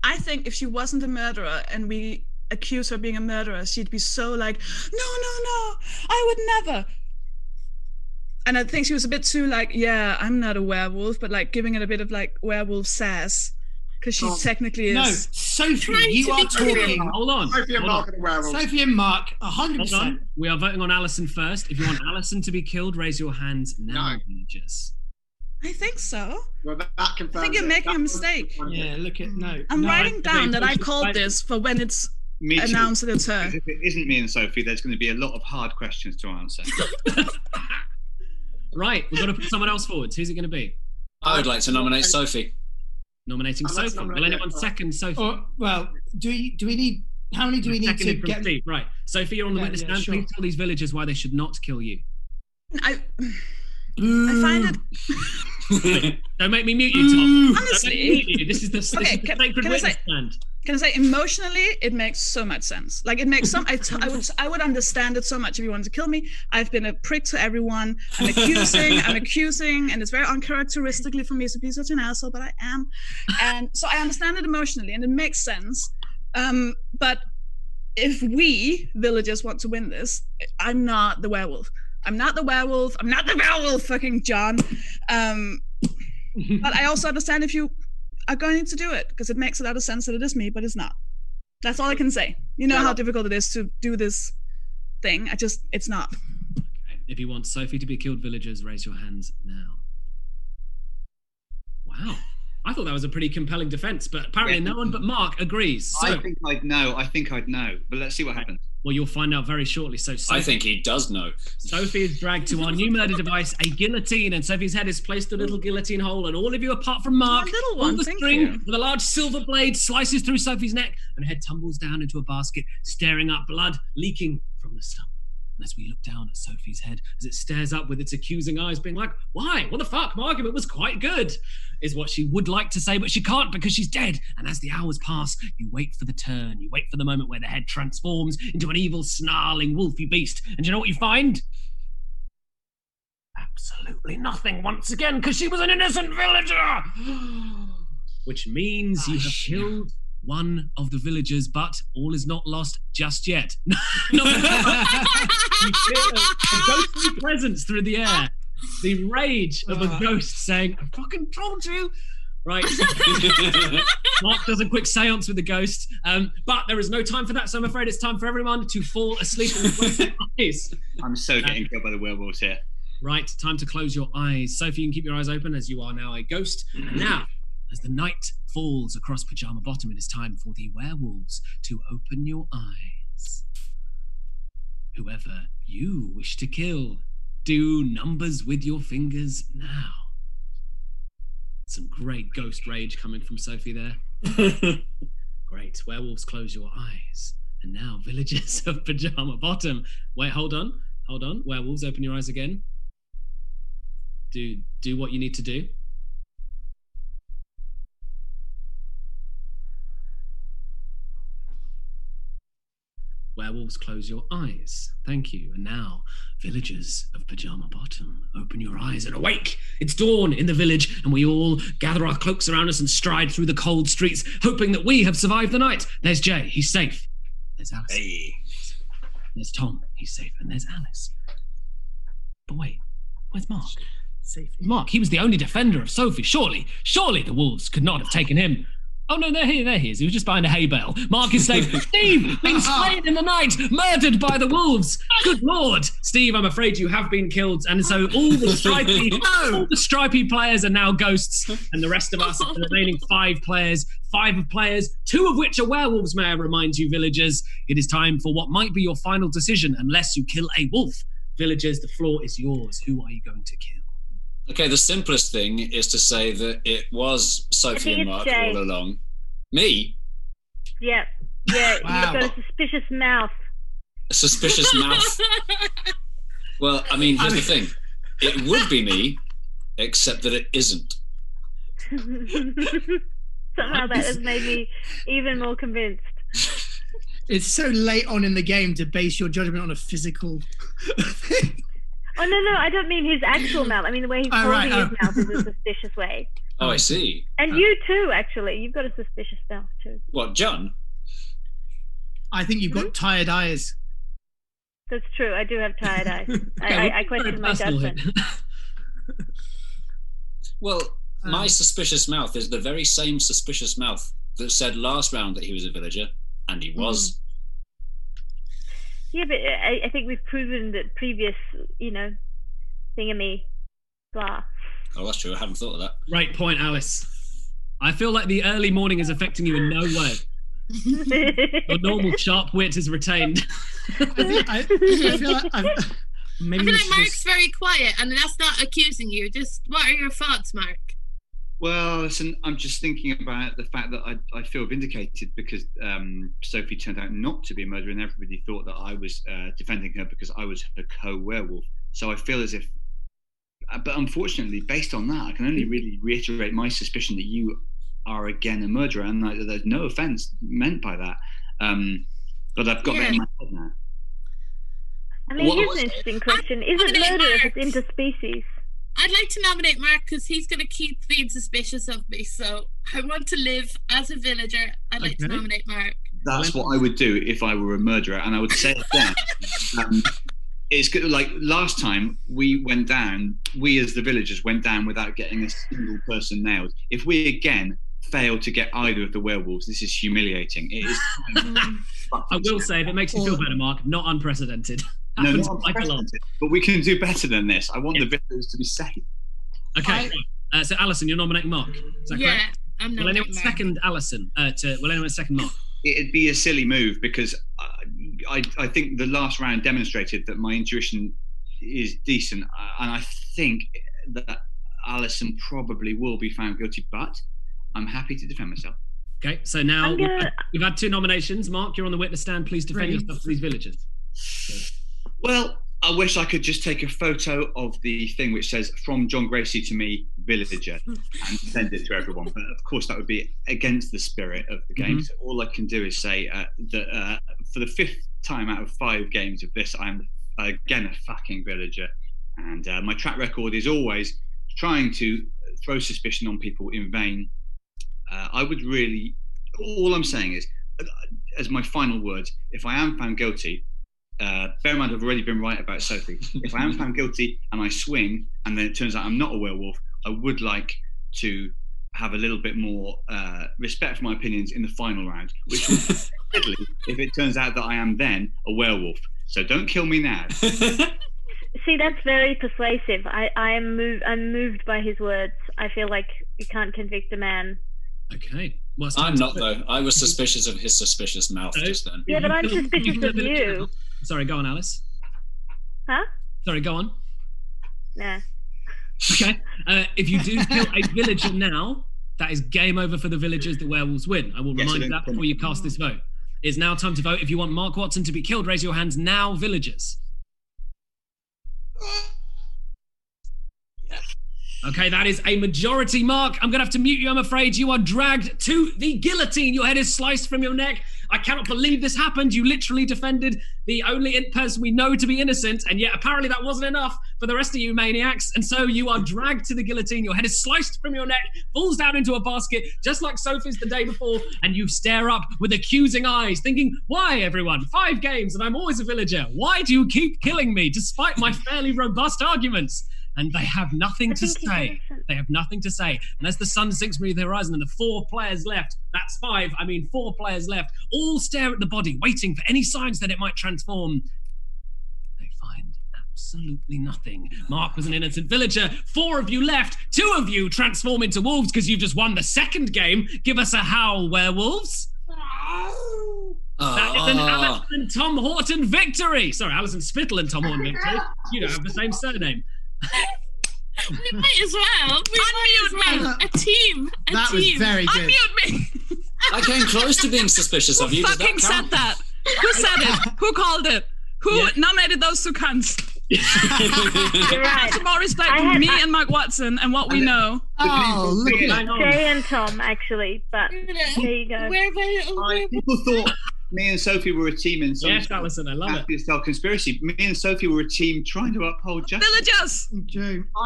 I think if she wasn't a murderer and we accuse her of being a murderer, she'd be so like, no, I would never. And I think she was a bit too like, yeah, I'm not a werewolf, but like giving it a bit of like werewolf sass. Because she technically is. No, Sophie, you are talking. Hold on. Sophie and Mark are the werewolves. Sophie and Mark, 100%. We are voting on Alison first. If you want Alison to be killed, raise your hands now, villagers. I think so. Well, that confirms I think you're it. making a That mistake. Yeah, look at no. I'm no, writing down that I called this for when it's Me too. announced that it's her. Because if it isn't me and Sophie, there's going to be a lot of hard questions to answer. Right, we've got to put someone else forward. Who's it going to be? I would like to nominate Sophie. Nominating I'd like to Sophie. nominate Will anyone her. second Sophie? Well, do we need? How many do we need to Seconded from get? Steve. Right, Sophie, you're on the witness stand. sure. Please tell these villagers why they should not kill you. I find it. Don't make me mute you, Tom. Honestly. Don't make me mute you. This is the Okay, sacred can I witness say- stand. Can I say emotionally, it makes so much sense. Like it makes some. I would understand it so much if you wanted to kill me. I've been a prick to everyone. I'm accusing, and it's very uncharacteristically for me to be such an asshole, but I am. And so I understand it emotionally, and it makes sense. But if we villagers want to win this, I'm not the werewolf. I'm not the werewolf. I'm not the werewolf, fucking John. But I also understand if you are going to do it, because it makes a lot of sense that it is me, but it's not. That's all I can say. You know how difficult it is to do this thing. It's not. Okay. If you want Sophie to be killed, villagers, raise your hands now. Wow. I thought that was a pretty compelling defense, but apparently no one but Mark agrees. So, I think I'd know. But let's see what happens. well, you'll find out very shortly. So Sophie, I think he does know. Sophie is dragged to our new murder device, a guillotine, and Sophie's head is placed in a little guillotine hole, and all of you, apart from Mark, A little pull one, the thank string you. with a large silver blade slices through Sophie's neck, and her head tumbles down into a basket, staring up, blood leaking from the stump. And as we look down at Sophie's head, as it stares up with its accusing eyes, being like, why? What the fuck? My argument was quite good, is what she would like to say, but she can't because she's dead. And as the hours pass, you wait for the turn. You wait for the moment where the head transforms into an evil, snarling, wolfy beast. And you know what you find? Absolutely nothing once again, because she was an innocent villager! Which means you have killed one of the villagers, but all is not lost just yet. You feel a ghostly presence through the air. The rage of a ghost saying, I fucking told you. Right. Mark does a quick seance with the ghost. But there is no time for that, so I'm afraid it's time for everyone to fall asleep in the eyes. I'm so getting killed by the werewolves here. Right, time to close your eyes. Sophie, you can keep your eyes open as you are now a ghost. And now, as the night falls across Pajama Bottom, it is time for the werewolves to open your eyes. Whoever you wish to kill, do numbers with your fingers now. Some great ghost rage coming from Sophie there. Great. Werewolves, close your eyes. And now, villagers of Pajama Bottom. Wait, hold on. Werewolves, open your eyes again. Do what you need to do. Werewolves, close your eyes. Thank you. And now, villagers of Pajama Bottom, open your eyes and awake. It's dawn in the village, and we all gather our cloaks around us and stride through the cold streets, hoping that we have survived the night. There's Jay, he's safe. There's Alice. Hey. There's Tom, he's safe. And there's Alice. But wait, where's Mark? Safety. Mark, he was the only defender of Sophie. Surely the wolves could not have taken him. Oh no, there he is. He was just behind a hay bale. Mark is safe. Steve, been slain in the night, murdered by the wolves. Good Lord. Steve, I'm afraid you have been killed. And so all the stripy players are now ghosts. And the rest of us, the remaining five players, two of which are werewolves, may I remind you, villagers. It is time for what might be your final decision, unless you kill a wolf. Villagers, the floor is yours. Who are you going to kill? Okay, the simplest thing is to say that it was Sophie and Mark all along. Me? Yeah, Wow. You've got a suspicious mouth. A suspicious mouth. Well, I mean, here's the thing. It would be me, except that it isn't. Somehow that has made me even more convinced. It's so late on in the game to base your judgment on a physical thing. Oh, no, I don't mean his actual mouth. I mean the way he's holding his mouth is a suspicious way. Oh, I see. And you too, actually. You've got a suspicious mouth too. What, John? I think you've got tired eyes. That's true. I do have tired eyes. I question my judgment. Well, my suspicious mouth is the very same suspicious mouth that said last round that he was a villager, and he was. Yeah, but I think we've proven that previous, thingamy, blah. Oh, that's true. I hadn't thought of that. Great point, Alice. I feel like the early morning is affecting you in no way. Your normal sharp wit is retained. I feel like maybe I feel we like should Mark's just- very quiet, and that's not accusing you. Just what are your thoughts, Mark? Well, listen, I'm just thinking about the fact that I feel vindicated because Sophie turned out not to be a murderer, and everybody thought that I was defending her because I was her co-werewolf. So I feel as if, but unfortunately, based on that, I can only really reiterate my suspicion that you are again a murderer, and there's no offence meant by that. But I've got that in my head now. I mean, here's an interesting question. Is it murder if it's interspecies? I'd like to nominate Mark because he's going to keep being suspicious of me. So I want to live as a villager. I'd like to nominate Mark. That's what I would do if I were a murderer, and I would say it then. It's good. Like last time we went down, we as the villagers went down without getting a single person nailed. If we again fail to get either of the werewolves, this is humiliating. It is. I will say, if it makes you feel better, Mark, not unprecedented. No, not unprecedented, but we can do better than this. I want the villagers to be safe. Okay, so Alison, you're nominating Mark. Is that correct? I'm Will nominating anyone Mark. second Alison? Will anyone second Mark? It'd be a silly move because I think the last round demonstrated that my intuition is decent, and I think that Alison probably will be found guilty, but I'm happy to defend myself. Okay, so now we've had 2 nominations. Mark, you're on the witness stand. Please defend yourself to these villagers. Well, I wish I could just take a photo of the thing which says "From John Gracie to me, villager," and send it to everyone. But of course, that would be against the spirit of the game. So all I can do is say that for the 5th time out of 5 games of this, I'm again a fucking villager, and my track record is always trying to throw suspicion on people in vain. I would really. All I'm saying is, as my final words, if I am found guilty. Bear in mind, I've already been right about Sophie. If I am found guilty and I swing, and then it turns out I'm not a werewolf, I would like to have a little bit more respect for my opinions in the final round, which would be fiddly if it turns out that I am then a werewolf. So don't kill me now. See, that's very persuasive. I'm moved by his words. I feel like you can't convict a man. Okay. Well, I'm not, though. I was suspicious of his suspicious mouth just then. Yeah, but I'm suspicious of you. Sorry, go on, Alice. Huh? Sorry, go on. Nah. Okay. If you do kill a villager now, that is game over for the villagers. The werewolves win. I will remind you that before you cast this vote. It's now time to vote. If you want Mark Watson to be killed, raise your hands now, villagers. Okay, that is a majority, Mark. I'm going to have to mute you, I'm afraid. You are dragged to the guillotine. Your head is sliced from your neck. I cannot believe this happened. You literally defended the only person we know to be innocent, and yet apparently that wasn't enough for the rest of you maniacs. And so you are dragged to the guillotine. Your head is sliced from your neck, falls down into a basket, just like Sophie's the day before, and you stare up with accusing eyes, thinking, why, everyone? 5 games, and I'm always a villager. Why do you keep killing me, despite my fairly robust arguments? And they have nothing to say. They have nothing to say. And as the sun sinks beneath the horizon and the 4 players left, that's 5, 4 players left, all stare at the body, waiting for any signs that it might transform. They find absolutely nothing. Mark was an innocent villager. 4 of you left. 2 of you transform into wolves because you've just won the 2nd game. Give us a howl, werewolves. That is an Alison and Tom Houghton victory. Sorry, Alison Spittle and Tom Houghton victory. You don't have the same surname. We might as well. A team. That was very good. Unmute me. I came close to being suspicious of you. Who fucking said that? Who said it? Who called it? Who nominated those 2 cunts? You're right. Some more respect for me and Mark Watson and what we know. Oh, look at that. Jay and Tom, actually, but there you go. People thought me and Sophie were a team in some Yes, Alison, I love it. style conspiracy. Me and Sophie were a team trying to uphold justice. Villagers!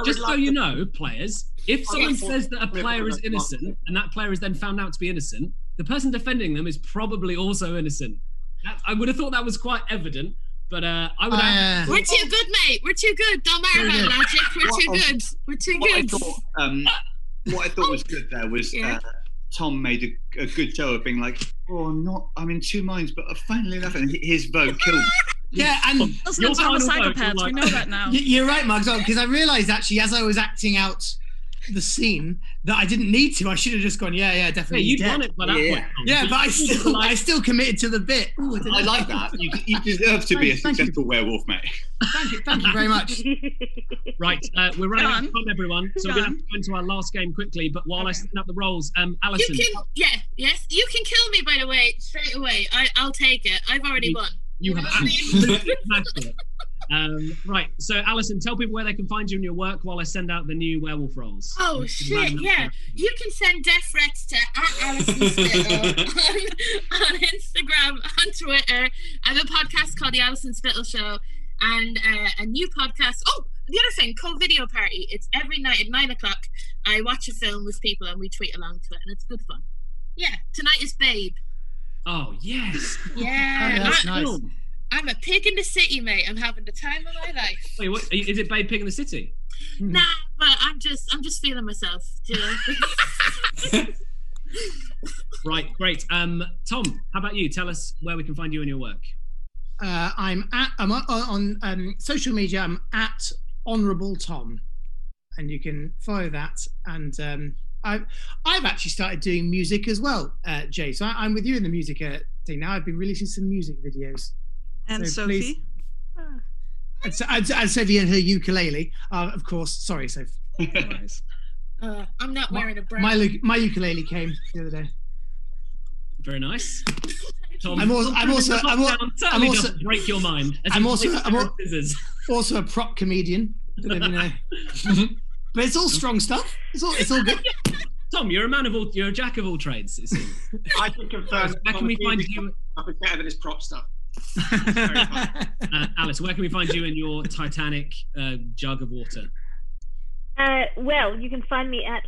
Just so you know, players, if someone says that a player is innocent and that player is then found out to be innocent, the person defending them is probably also innocent. I would have thought that was quite evident, but I would have... We're too good, mate. We're too good. Don't matter about logic. We're too good. We're too good. What I thought was good there was Tom made a good show of being like, I'm in 2 minds, but finally enough, and his vote killed me. Yeah, and Those are psychopaths. We know that now. You're right, Mark, because I realised actually as I was acting out the scene that I didn't need to. I should have just gone, yeah, definitely. You'd dead. won it by that point. Yeah, but I still committed to the bit. Ooh, I like that. You deserve to be a successful werewolf, mate. Thank you very much. Right, we're running out of time, everyone. So we're going to have to go into our last game quickly. But while I set up the roles, Alison. You can kill me, by the way, straight away. I'll take it. I've already won. You have absolutely smashed it. Right, so Alison, tell people where they can find you in your work while I send out the new werewolf roles. Oh shit, yeah. You can send death threats to @Alison Spittle on Instagram, on Twitter. I have a podcast called The Alison Spittle Show, and a new podcast. Oh, the other thing, co-video party. It's every night at 9:00. I watch a film with people and we tweet along to it, and it's good fun. Yeah, tonight is Babe. Oh, yes. Yeah. That's nice. I'm a pig in the city, mate. I'm having the time of my life. Wait, what? Is it Babe Pig in the City? Nah, but I'm just feeling myself. Do you know? Right, great. Tom, how about you? Tell us where we can find you in your work. I'm on social media. I'm at Honourable Tom, and you can follow that. And I've actually started doing music as well, Jay. So I'm with you in the music thing now. I've been releasing some music videos. And so Sophie? And Sophie and her ukulele. Of course. Sorry, Sophie. I'm not wearing a brown. My ukulele came the other day. Very nice. Tom, I'm also break your mind. I'm also a prop comedian. Don't know if you know. But it's all strong stuff. It's all good. Tom, you're a jack of all trades. It seems. I can confirm. Where can we find you? It's better than his prop stuff. Alice, where can we find you in your Titanic jug of water? Well, you can find me at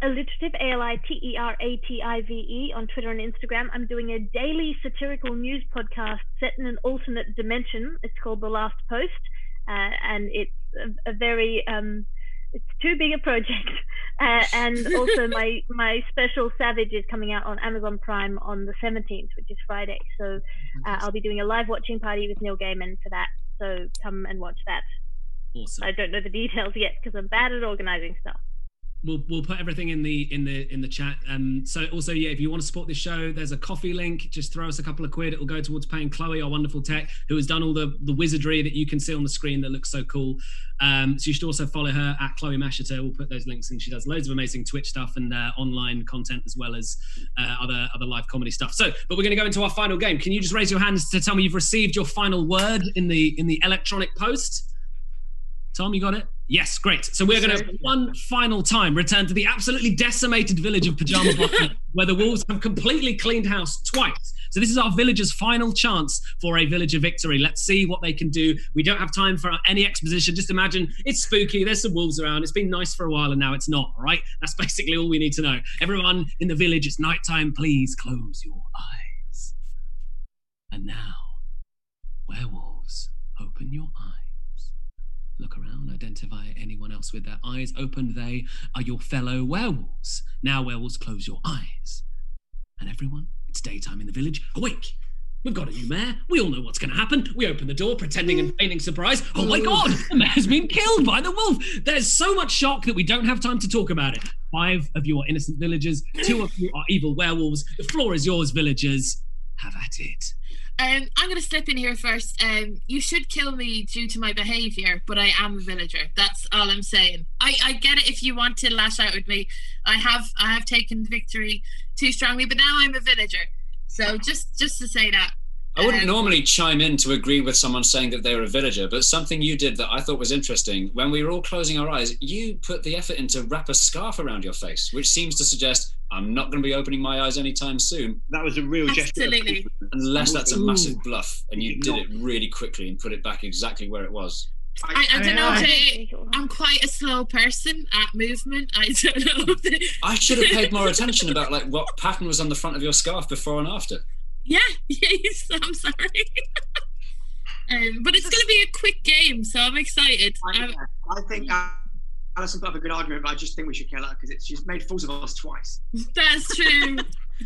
alliterative, ALITERATIVE on Twitter and Instagram. I'm doing a daily satirical news podcast set in an alternate dimension. It's called The Last Post, and it's a very it's too big a project. And also my special Savage is coming out on Amazon Prime on the 17th, which is Friday. So I'll be doing a live watching party with Neil Gaiman for that. So come and watch that. Awesome. I don't know the details yet because I'm bad at organizing stuff. We'll put everything in the chat. So also, yeah, if you want to support this show, there's a coffee link. Just throw us a couple of quid. It'll go towards paying Chloe, our wonderful tech, who has done all the wizardry that you can see on the screen that looks so cool. So you should also follow her at Chloe Masheter. We'll put those links in. She does loads of amazing Twitch stuff and online content as well as other live comedy stuff. So, but we're going to go into our final game. Can you just raise your hands to tell me you've received your final word in the electronic post? Tom, you got it? Yes, great. So we're going to, one final time, return to the absolutely decimated village of Pajama Bottom, where the wolves have completely cleaned house twice. So this is our villagers' final chance for a villager victory. Let's see what they can do. We don't have time for any exposition. Just imagine it's spooky. There's some wolves around. It's been nice for a while and now it's not, all right? That's basically all we need to know. Everyone in the village, it's nighttime. Please close your eyes. And now, werewolves, open your eyes. Look around, identify anyone else with their eyes open. They are your fellow werewolves. Now, werewolves, close your eyes. And everyone, it's daytime in the village. Awake! We've got a new mayor. We all know what's going to happen. We open the door, pretending and feigning surprise. Oh my God, the mayor's been killed by the wolf. There's so much shock that we don't have time to talk about it. 5 of you are innocent villagers. 2 of you are evil werewolves. The floor is yours, villagers. Have at it. I'm going to step in here first. You should kill me due to my behaviour, but I am a villager. That's all I'm saying. I get it if you want to lash out with me. I have taken victory too strongly, but now I'm a villager. So just to say that. I wouldn't normally chime in to agree with someone saying that they were a villager, but something you did that I thought was interesting, when we were all closing our eyes, you put the effort in to wrap a scarf around your face, which seems to suggest I'm not going to be opening my eyes anytime soon. That was a real gesture. Absolutely. Unless that's a massive bluff, and you did it really quickly and put it back exactly where it was. I don't know. I'm quite a slow person at movement. I don't know. I should have paid more attention about like what pattern was on the front of your scarf before and after. Yeah, I'm sorry. But it's going to be a quick game, so I'm excited. I think Alison put up a good argument, but I just think we should kill her because she's made fools of us twice. That's true.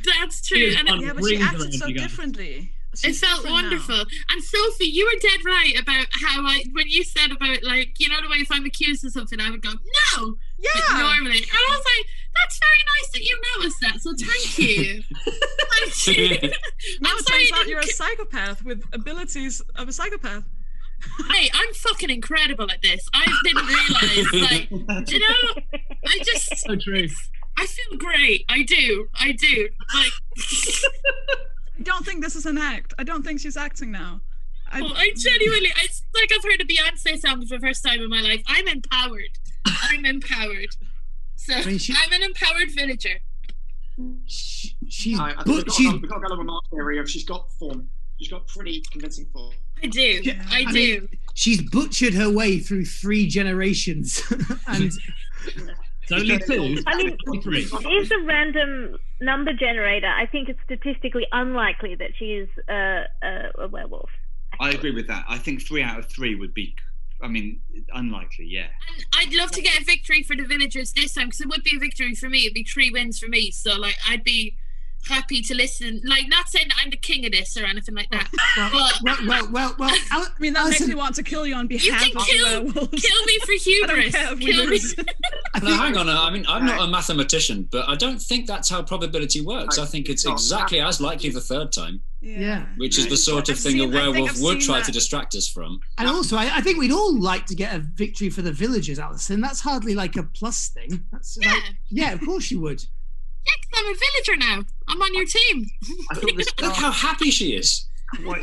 That's true. Yeah, but she acted so differently. It felt wonderful. And Sophie, you were dead right about how when you said about, like, you know, the way if I'm accused of something, I would go, no. Yeah. Normally. And I was like, that's very nice that you noticed that. So thank you. Thank you. Now I'm it sorry turns out you're a psychopath with abilities of a psychopath. Hey, I'm fucking incredible at this. I didn't realise. Like, do you know, I just... So true. I feel great. I do. Like... I don't think this is an act. I don't think she's acting now. I genuinely, it's like I've heard a Beyonce song for the first time in my life. I'm empowered. So I'm an empowered villager. She's I think we've got to go with Mark's theory of she's got form. She's got pretty convincing form. I do. I do. mean, she's butchered her way through 3 generations, and it's only 2. I mean, is a random number generator. I think it's statistically unlikely that she is a werewolf. I agree with that. I think 3 out of 3 would be, unlikely, yeah. And I'd love to get a victory for the villagers this time, because it would be a victory for me. It'd be 3 wins for me. So, like, I'd be happy to listen. Like, not saying that I'm the king of this or anything like that. well. I mean, that makes me want to kill you on behalf of the werewolves. Kill me for hubris. Kill me. No, hang on. I mean, I'm not a mathematician, but I don't think that's how probability works. I think it's exactly as likely the 3rd time. Yeah. Which is the sort of thing a werewolf would try to distract us from. And also, I think we'd all like to get a victory for the villagers, Alison. That's hardly like a plus thing. That's yeah, of course you would. Yeah, 'cause I'm a villager now. I'm on your team. Look how happy she is.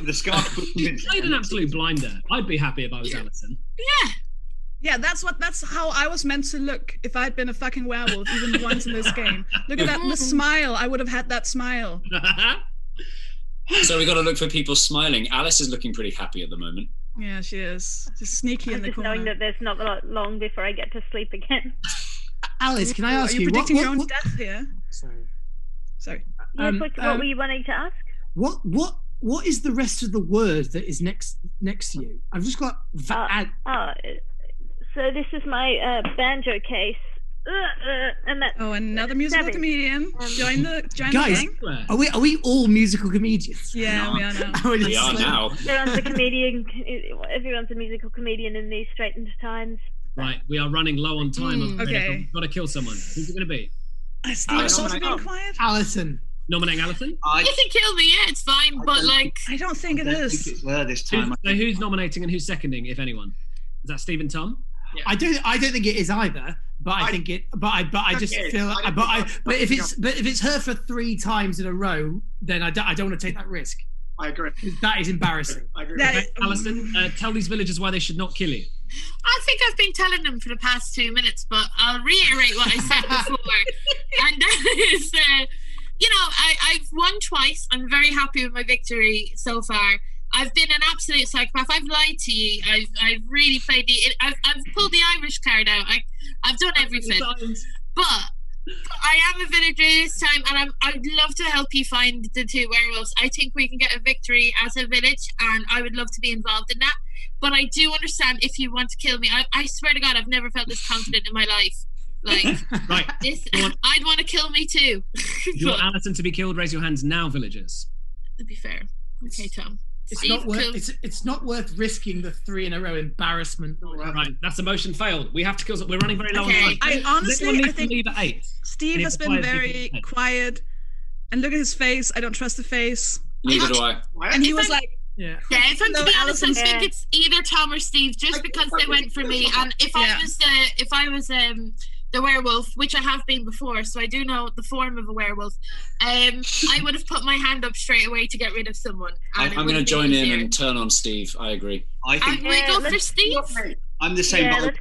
The scarf. Played an absolute blinder. I'd be happy if I was Alison. Yeah. Yeah, that's how I was meant to look if I'd been a fucking werewolf even once in this game. Look at that, the smile. I would have had that smile. So we got to look for people smiling. Alice is looking pretty happy at the moment. Yeah, she is. She's sneaky in the corner. Knowing that there's not long before I get to sleep again. Alice, can I ask you? Are you predicting your own death here? Sorry. Yes, what were you wanting to ask? What is the rest of the word that is next to you? I've just got. So this is my banjo case. And that's another musical comedian. Join the guys. gang. Are we all musical comedians? Yeah, we are now. We are now. Everyone's a comedian. Everyone's a musical comedian in these straitened times. Right, we are running low on time. Okay. We've got to kill someone. Who's it going to be? Steve's also being quiet. Alison. Nominating Alison? You can kill me, yeah, it's fine. But like, I don't think it is. Think it's her this time. So who's nominating and who's seconding, if anyone? Is that Steve and Tom? Yeah. I don't think it is either. But I think it. But I just feel. But if it's her for 3 times in a row, then I don't want to take that risk. I agree. That is embarrassing. I agree. Alison, tell these villagers why they should not kill you. I think I've been telling them for the past 2 minutes, but I'll reiterate what I said before. And that is, I've won twice. I'm very happy with my victory so far. I've been an absolute psychopath. I've lied to you. I've really played I've pulled the Irish card out. I've done everything. But I am a villager this time, and I'd love to help you find the 2 werewolves. I think we can get a victory as a village, and I would love to be involved in that. But I do understand if you want to kill me. I swear to God, I've never felt this confident in my life. Like, right. I'd want to kill me too. You want Alison to be killed? Raise your hands now, villagers. To be fair. Okay, Tom. It's not worth risking the 3 in a row embarrassment. Right, that's a motion failed. We have to kill. We're running very low on time. I think leave at 8. Steve has been very quiet, and look at his face. I don't trust the face. Neither do I. And he was like, yeah. If I'm to be honest, I think it's either Tom or Steve, just because they went for me. And if I was the werewolf, which I have been before, so I do know the form of a werewolf, I would have put my hand up straight away to get rid of someone. I'm going to join in and turn on Steve. I agree. I think we go for Steve. I'm the same. I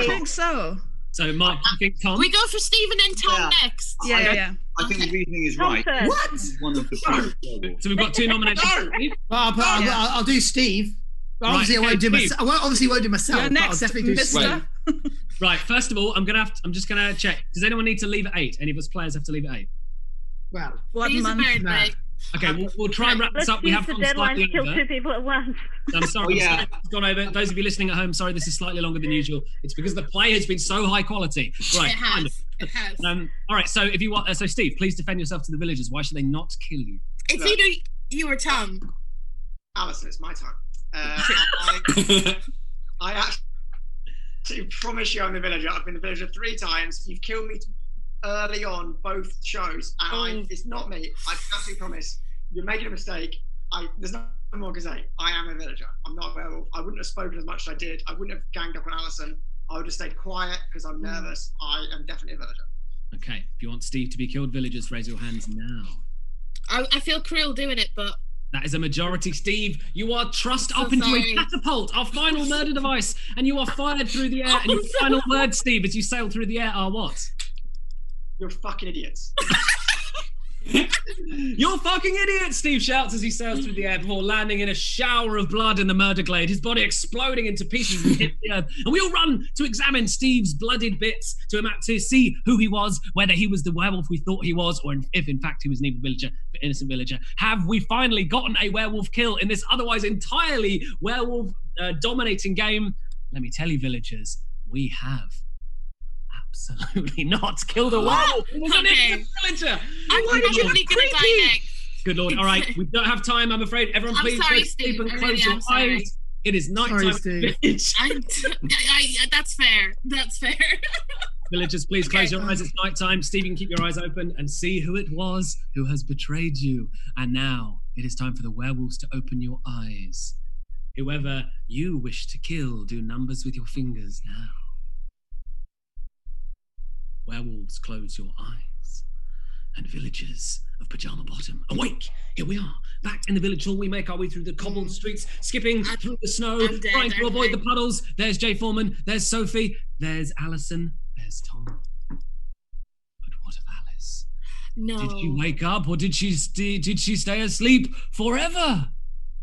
think so. So, Mark, do you think Tom? We go for Steve and then Tom next. Yeah. I think the reasoning is right. What? One of the So we've got 2 nominations. Well, I'll do Steve. Obviously, I won't do myself. Obviously, won't do myself. You're next, but I'll definitely do Steve. Right. First of all, I'm just gonna check. Does anyone need to leave at 8? Any of us players have to leave at 8? Well, what month? Okay, we'll try and wrap this up. We have gone slightly kill over. 2 people at once. I'm sorry, it's gone over. Those of you listening at home, sorry, this is slightly longer than usual. It's because the play has been so high quality. Right. It has. All right. So if you want, so Steve, please defend yourself to the villagers. Why should they not kill you? It's either you or Tom. Alison, it's my time. I actually promise you I'm the villager. I've been the villager 3 times. You've killed me early on both shows, and it's not me. I absolutely promise. You're making a mistake. There's nothing more to say. I am a villager. I'm not a werewolf. I wouldn't have spoken as much as I did. I wouldn't have ganged up on Alison. I would have stayed quiet because I'm nervous. I am definitely a villager. Okay, if you want Steve to be killed, villagers, raise your hands now. I feel cruel doing it, but... That is a majority. Steve, you are trussed up into a catapult, our final murder device, and you are fired through the air. And your final words, Steve, as you sail through the air are what? You're fucking idiots. You're fucking idiots, Steve shouts as he sails through the air before landing in a shower of blood in the murder glade, his body exploding into pieces and hit the earth. And we all run to examine Steve's blooded bits to see who he was, whether he was the werewolf we thought he was, or if in fact he was an evil villager, innocent villager. Have we finally gotten a werewolf kill in this otherwise entirely werewolf dominating game? Let me tell you, villagers, we have absolutely not killed a werewolf. It was an innocent villager. Why did you gonna die next? Good Lord. All right, we don't have time, I'm afraid. Everyone, please go to sleep and close your eyes. It is night time. That's fair. That's fair. Villagers, please close your eyes. It's night time. Steve, you can keep your eyes open and see who it was who has betrayed you. And now it is time for the werewolves to open your eyes. Whoever you wish to kill, do numbers with your fingers now. Werewolves, close your eyes. And villagers of Pyjama Bottom, awake! Here we are, back in the village hall. We make our way through the cobbled streets, skipping through the snow, trying to avoid the puddles. There's Jay Foreman, there's Sophie, there's Alison, there's Tom. But what of Alice? No. Did she wake up, or did she stay asleep forever?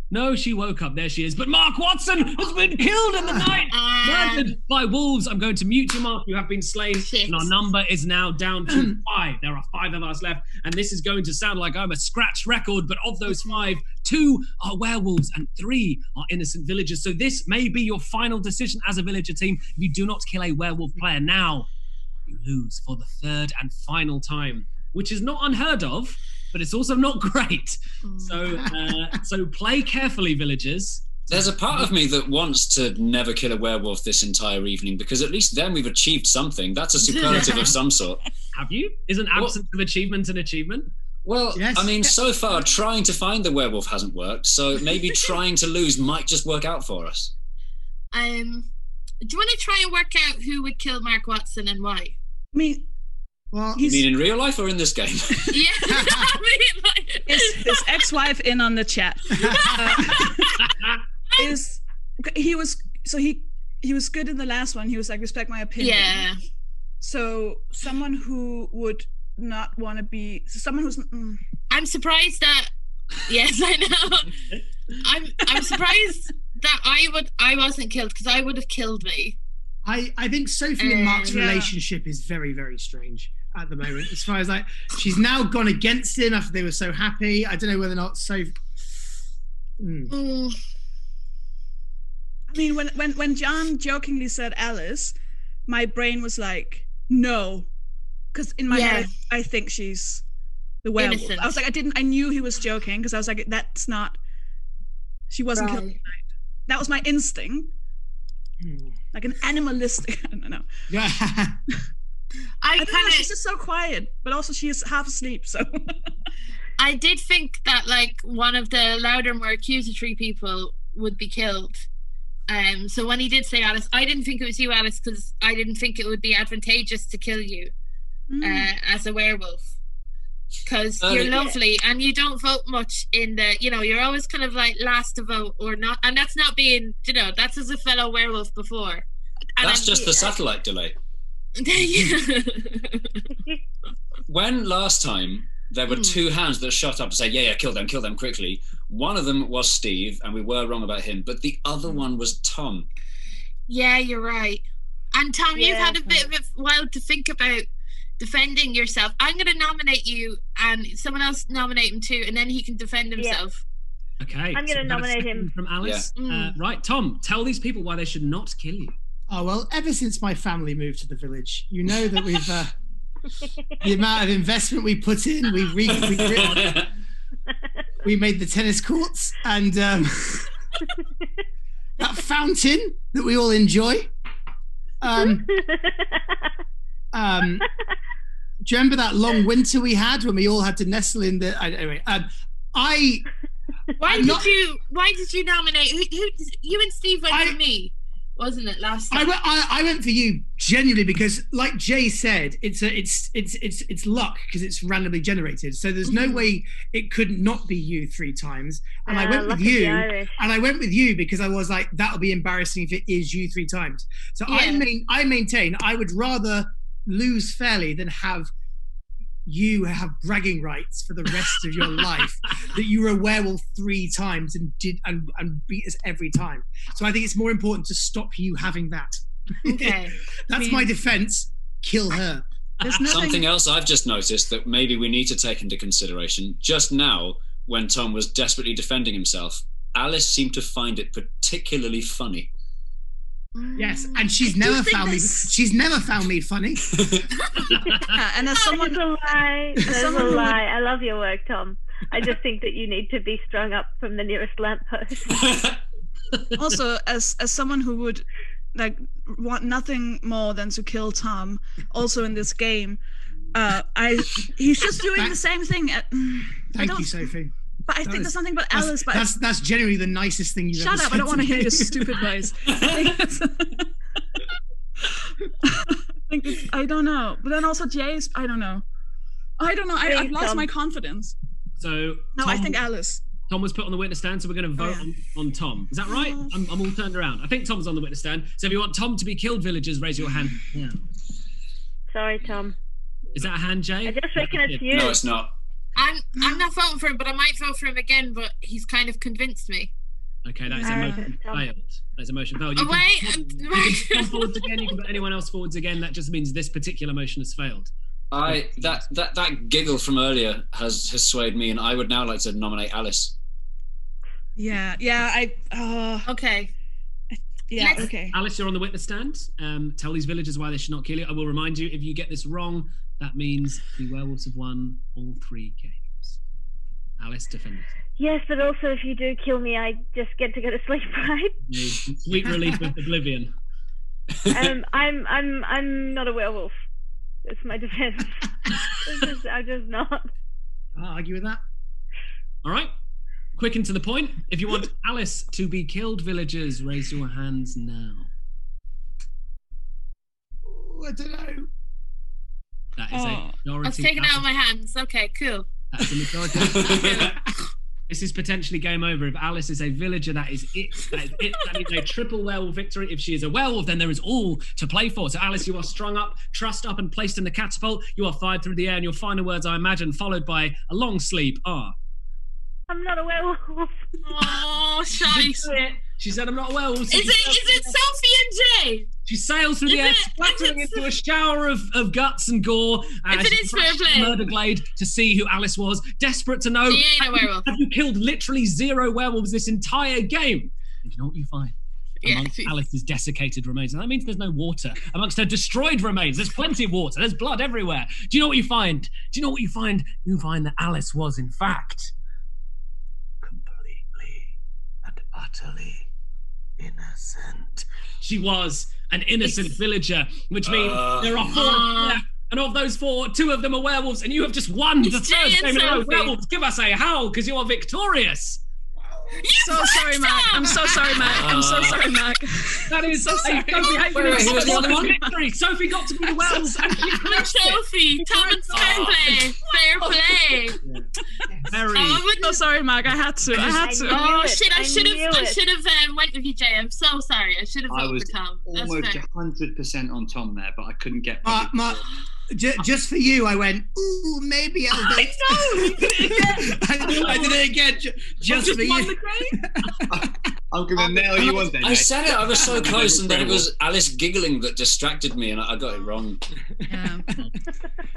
No, she woke up. There she is. But Mark Watson has been killed in the night, murdered by wolves. I'm going to mute you, Mark. You have been slain, and our number is now down to 5. There are 5 of us left, and this is going to sound like I'm a scratch record, but of those 5, 2 are werewolves and 3 are innocent villagers. So this may be your final decision as a villager team. If you do not kill a werewolf player now, you lose for the 3rd and final time, which is not unheard of, but it's also not great. So play carefully, villagers. There's a part of me that wants to never kill a werewolf this entire evening, because at least then we've achieved something. That's a superlative of some sort. Have you? Isn't absence of achievement an achievement? Well, yes. I mean, so far trying to find the werewolf hasn't worked, so maybe trying to lose might just work out for us. Do you want to try and work out who would kill Mark Watson and why? I mean, well, you mean in real life or in this game? Yeah, I mean, like... his ex-wife in on the chat. He was good in the last one. He was like, respect my opinion. Yeah. So someone who would not want to be someone who's. I'm surprised that. Yes, I know. I'm surprised that I wasn't killed, because I would have killed me. I think Sophie and Mark's relationship is very, very strange at the moment. As far as like, she's now gone against him after they were so happy. I don't know whether or not Sophie. I mean, when John jokingly said Alice, my brain was like, no, because in my head I think she's the werewolf. Innocent. I was like, I knew he was joking, because I was like, that's not. She wasn't killed tonight. That was my instinct. Like an animalistic, I don't know. Yeah. I don't know, she's just so quiet, but also she is half asleep, so. I did think that like one of the louder, more accusatory people would be killed. So when he did say Alice, I didn't think it was you, Alice, because I didn't think it would be advantageous to kill you as a werewolf. Because you're lovely and you don't vote much in the, you're always kind of like last to vote or not. And that's not being, that's as a fellow werewolf before. And that's just the satellite delay. When last time there were 2 hands that shot up to say, yeah, kill them quickly. One of them was Steve, and we were wrong about him, but the other one was Tom. Yeah, you're right. And Tom, you've had a bit of a while to think about defending yourself. I'm going to nominate you, and someone else nominate him too, and then he can defend himself. Okay. I'm going to nominate him. From Alice. Yeah. Right, Tom, tell these people why they should not kill you. Oh, well, ever since my family moved to the village, you know that we've... the amount of investment we put in, we made the tennis courts. And that fountain that we all enjoy. Do you remember that long winter we had when we all had to nestle in the? Anyway, Why did you nominate? Who you and Steve went for me, wasn't it last time? I went for you genuinely because, like Jay said, it's luck because it's randomly generated. So there's no way it could not be you 3 times. And I went with you, and I went with you because I was like, that'll be embarrassing if it is you 3 times. So I maintain I would rather lose fairly than have you have bragging rights for the rest of your life that you were a werewolf 3 times and beat us every time. So I think it's more important to stop you having that. Okay. That's my defense. Kill her. Something else I've just noticed that maybe we need to take into consideration. Just now, when Tom was desperately defending himself, Alice seemed to find it particularly funny. Yes, and she's never found me funny. And as someone, That's a lie. That's a lie. I love your work, Tom. I just think that you need to be strung up from the nearest lamppost. also as someone who would like want nothing more than to kill Tom, also in this game, he's just doing the same thing. Thank you, Sophie. But I think there's something about Alice. But that's generally the nicest thing you've ever said. Shut up! I don't want to hear your stupid voice. I don't know. But then also Jay's. I don't know. I've lost my confidence. So no, I think Alice. Tom was put on the witness stand, so we're going to vote on Tom. Is that right? I'm all turned around. I think Tom's on the witness stand. So if you want Tom to be killed, villagers, raise your hand now. Sorry, Tom. Is that a hand, Jay? I just reckon it's you. No, it's not. I'm not voting for him, but I might vote for him again. But he's kind of convinced me. Okay, that's a motion failed. That's a motion failed. You can come forwards again. You can put anyone else forwards again. That just means this particular motion has failed. That giggle from earlier has swayed me, and I would now like to nominate Alice. Yeah. Okay. Yeah. Okay. Alice, you're on the witness stand. Tell these villagers why they should not kill you. I will remind you, if you get this wrong, that means the werewolves have won all 3 games. Alice, defend yourself. Yes, but also if you do kill me, I just get to go to sleep, right? Sweet relief with oblivion. I'm not a werewolf. That's my defense. I'm just not. I'll argue with that. All right. Quick and to the point. If you want Alice to be killed, villagers, raise your hands now. Oh, I don't know. That is a majority. I've taken it out of my hands. Okay, cool. That's a majority. This is potentially game over. If Alice is a villager, that is it. That is a triple werewolf victory. If she is a werewolf, then there is all to play for. So Alice, you are strung up, trussed up, and placed in the catapult. You are fired through the air, and your final words, I imagine, followed by a long sleep, are... I'm not a werewolf. Oh, shite. She said, I'm not a werewolf. Is it Sophie and Jay? She sails through the air, splattering into a shower of guts and gore. If it is fair play. Murder glade to see who Alice was, desperate to know, have you killed literally 0 werewolves this entire game? And you know what you find? Amongst Alice's desiccated remains. And that means there's no water. Amongst her destroyed remains, there's plenty of water. There's blood everywhere. Do you know what you find? Do you know what you find? You find that Alice was, in fact, utterly innocent. She was an innocent villager, which means there are 4 left. And of those 4, 2 of them are werewolves, and you have just won the 3rd game in a row. Werewolves, give us a howl, because you are victorious. Sorry, Mac. I'm so sorry, Mac. I'm so sorry, Mac. That is so sorry. Victory. Sophie got to be the werewolf. Sophie, Tom and fair play. Fair play. Very. So sorry, Mac. I had to. Oh shit! I should have went with you, Jay. I'm so sorry. I should have voted for Tom. That's almost 100% on Tom there, but I couldn't get. Just for you, I went, ooh, maybe I'll vote. I did it again, just for you. I'm going to nail you one day. I said it, I was so close, and then it was Alice giggling that distracted me, and I got it wrong. Yeah.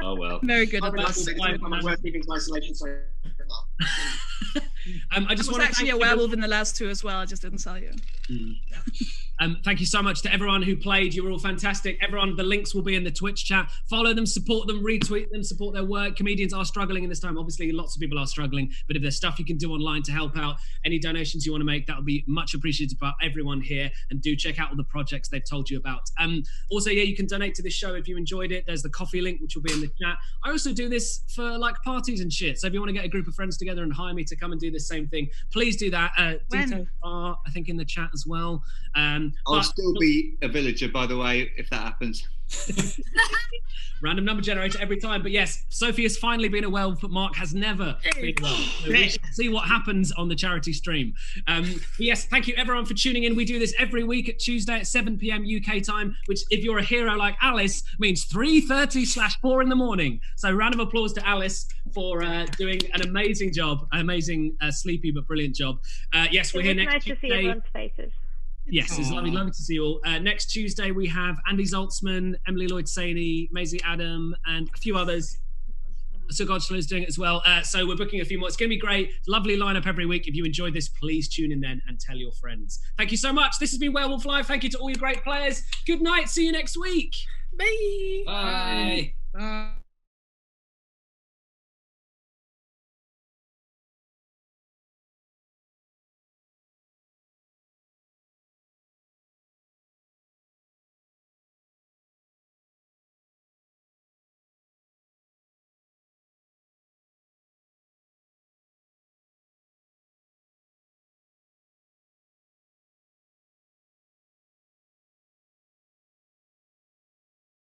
Oh well. Very good at that. I just was actually a werewolf in the last 2 as well. I just didn't tell you. Thank you so much to everyone who played. You were all fantastic. Everyone, the links will be in the Twitch chat. Follow them, support them, retweet them, support their work. Comedians are struggling in this time. Obviously, lots of people are struggling, but if there's stuff you can do online to help out, any donations you want to make, that would be much appreciated by everyone here. And do check out all the projects they've told you about. Also, yeah, you can donate to this show if you enjoyed it. There's the coffee link, which will be in the chat. I also do this for like parties and shit. So if you want to get a group of friends together and hire me to come and do the same thing, please do that. Details are, I think, in the chat as well. I'll still be a villager, by the way, if that happens. Random number generator every time. But yes, Sofie has finally been a werewolf, but Mark has never been a werewolf. So we shall see what happens on the charity stream. But yes, thank you everyone for tuning in. We do this every week at Tuesday at 7 p.m. UK time, which if you're a hero like Alice, means 3:30/4 in the morning. So round of applause to Alice for doing an amazing job, amazing sleepy but brilliant job. Yes, we're here next Tuesday. Nice to see everyone's faces. Yes, it's lovely to see you all. Next Tuesday, we have Andy Zaltzman, Emily Lloyd-Saney, Maisie Adam, and a few others. Sir Godshall is doing it as well. So we're booking a few more. It's going to be great. Lovely lineup every week. If you enjoyed this, please tune in then and tell your friends. Thank you so much. This has been Werewolf Live. Thank you to all your great players. Good night. See you next week. Bye. Bye. Bye.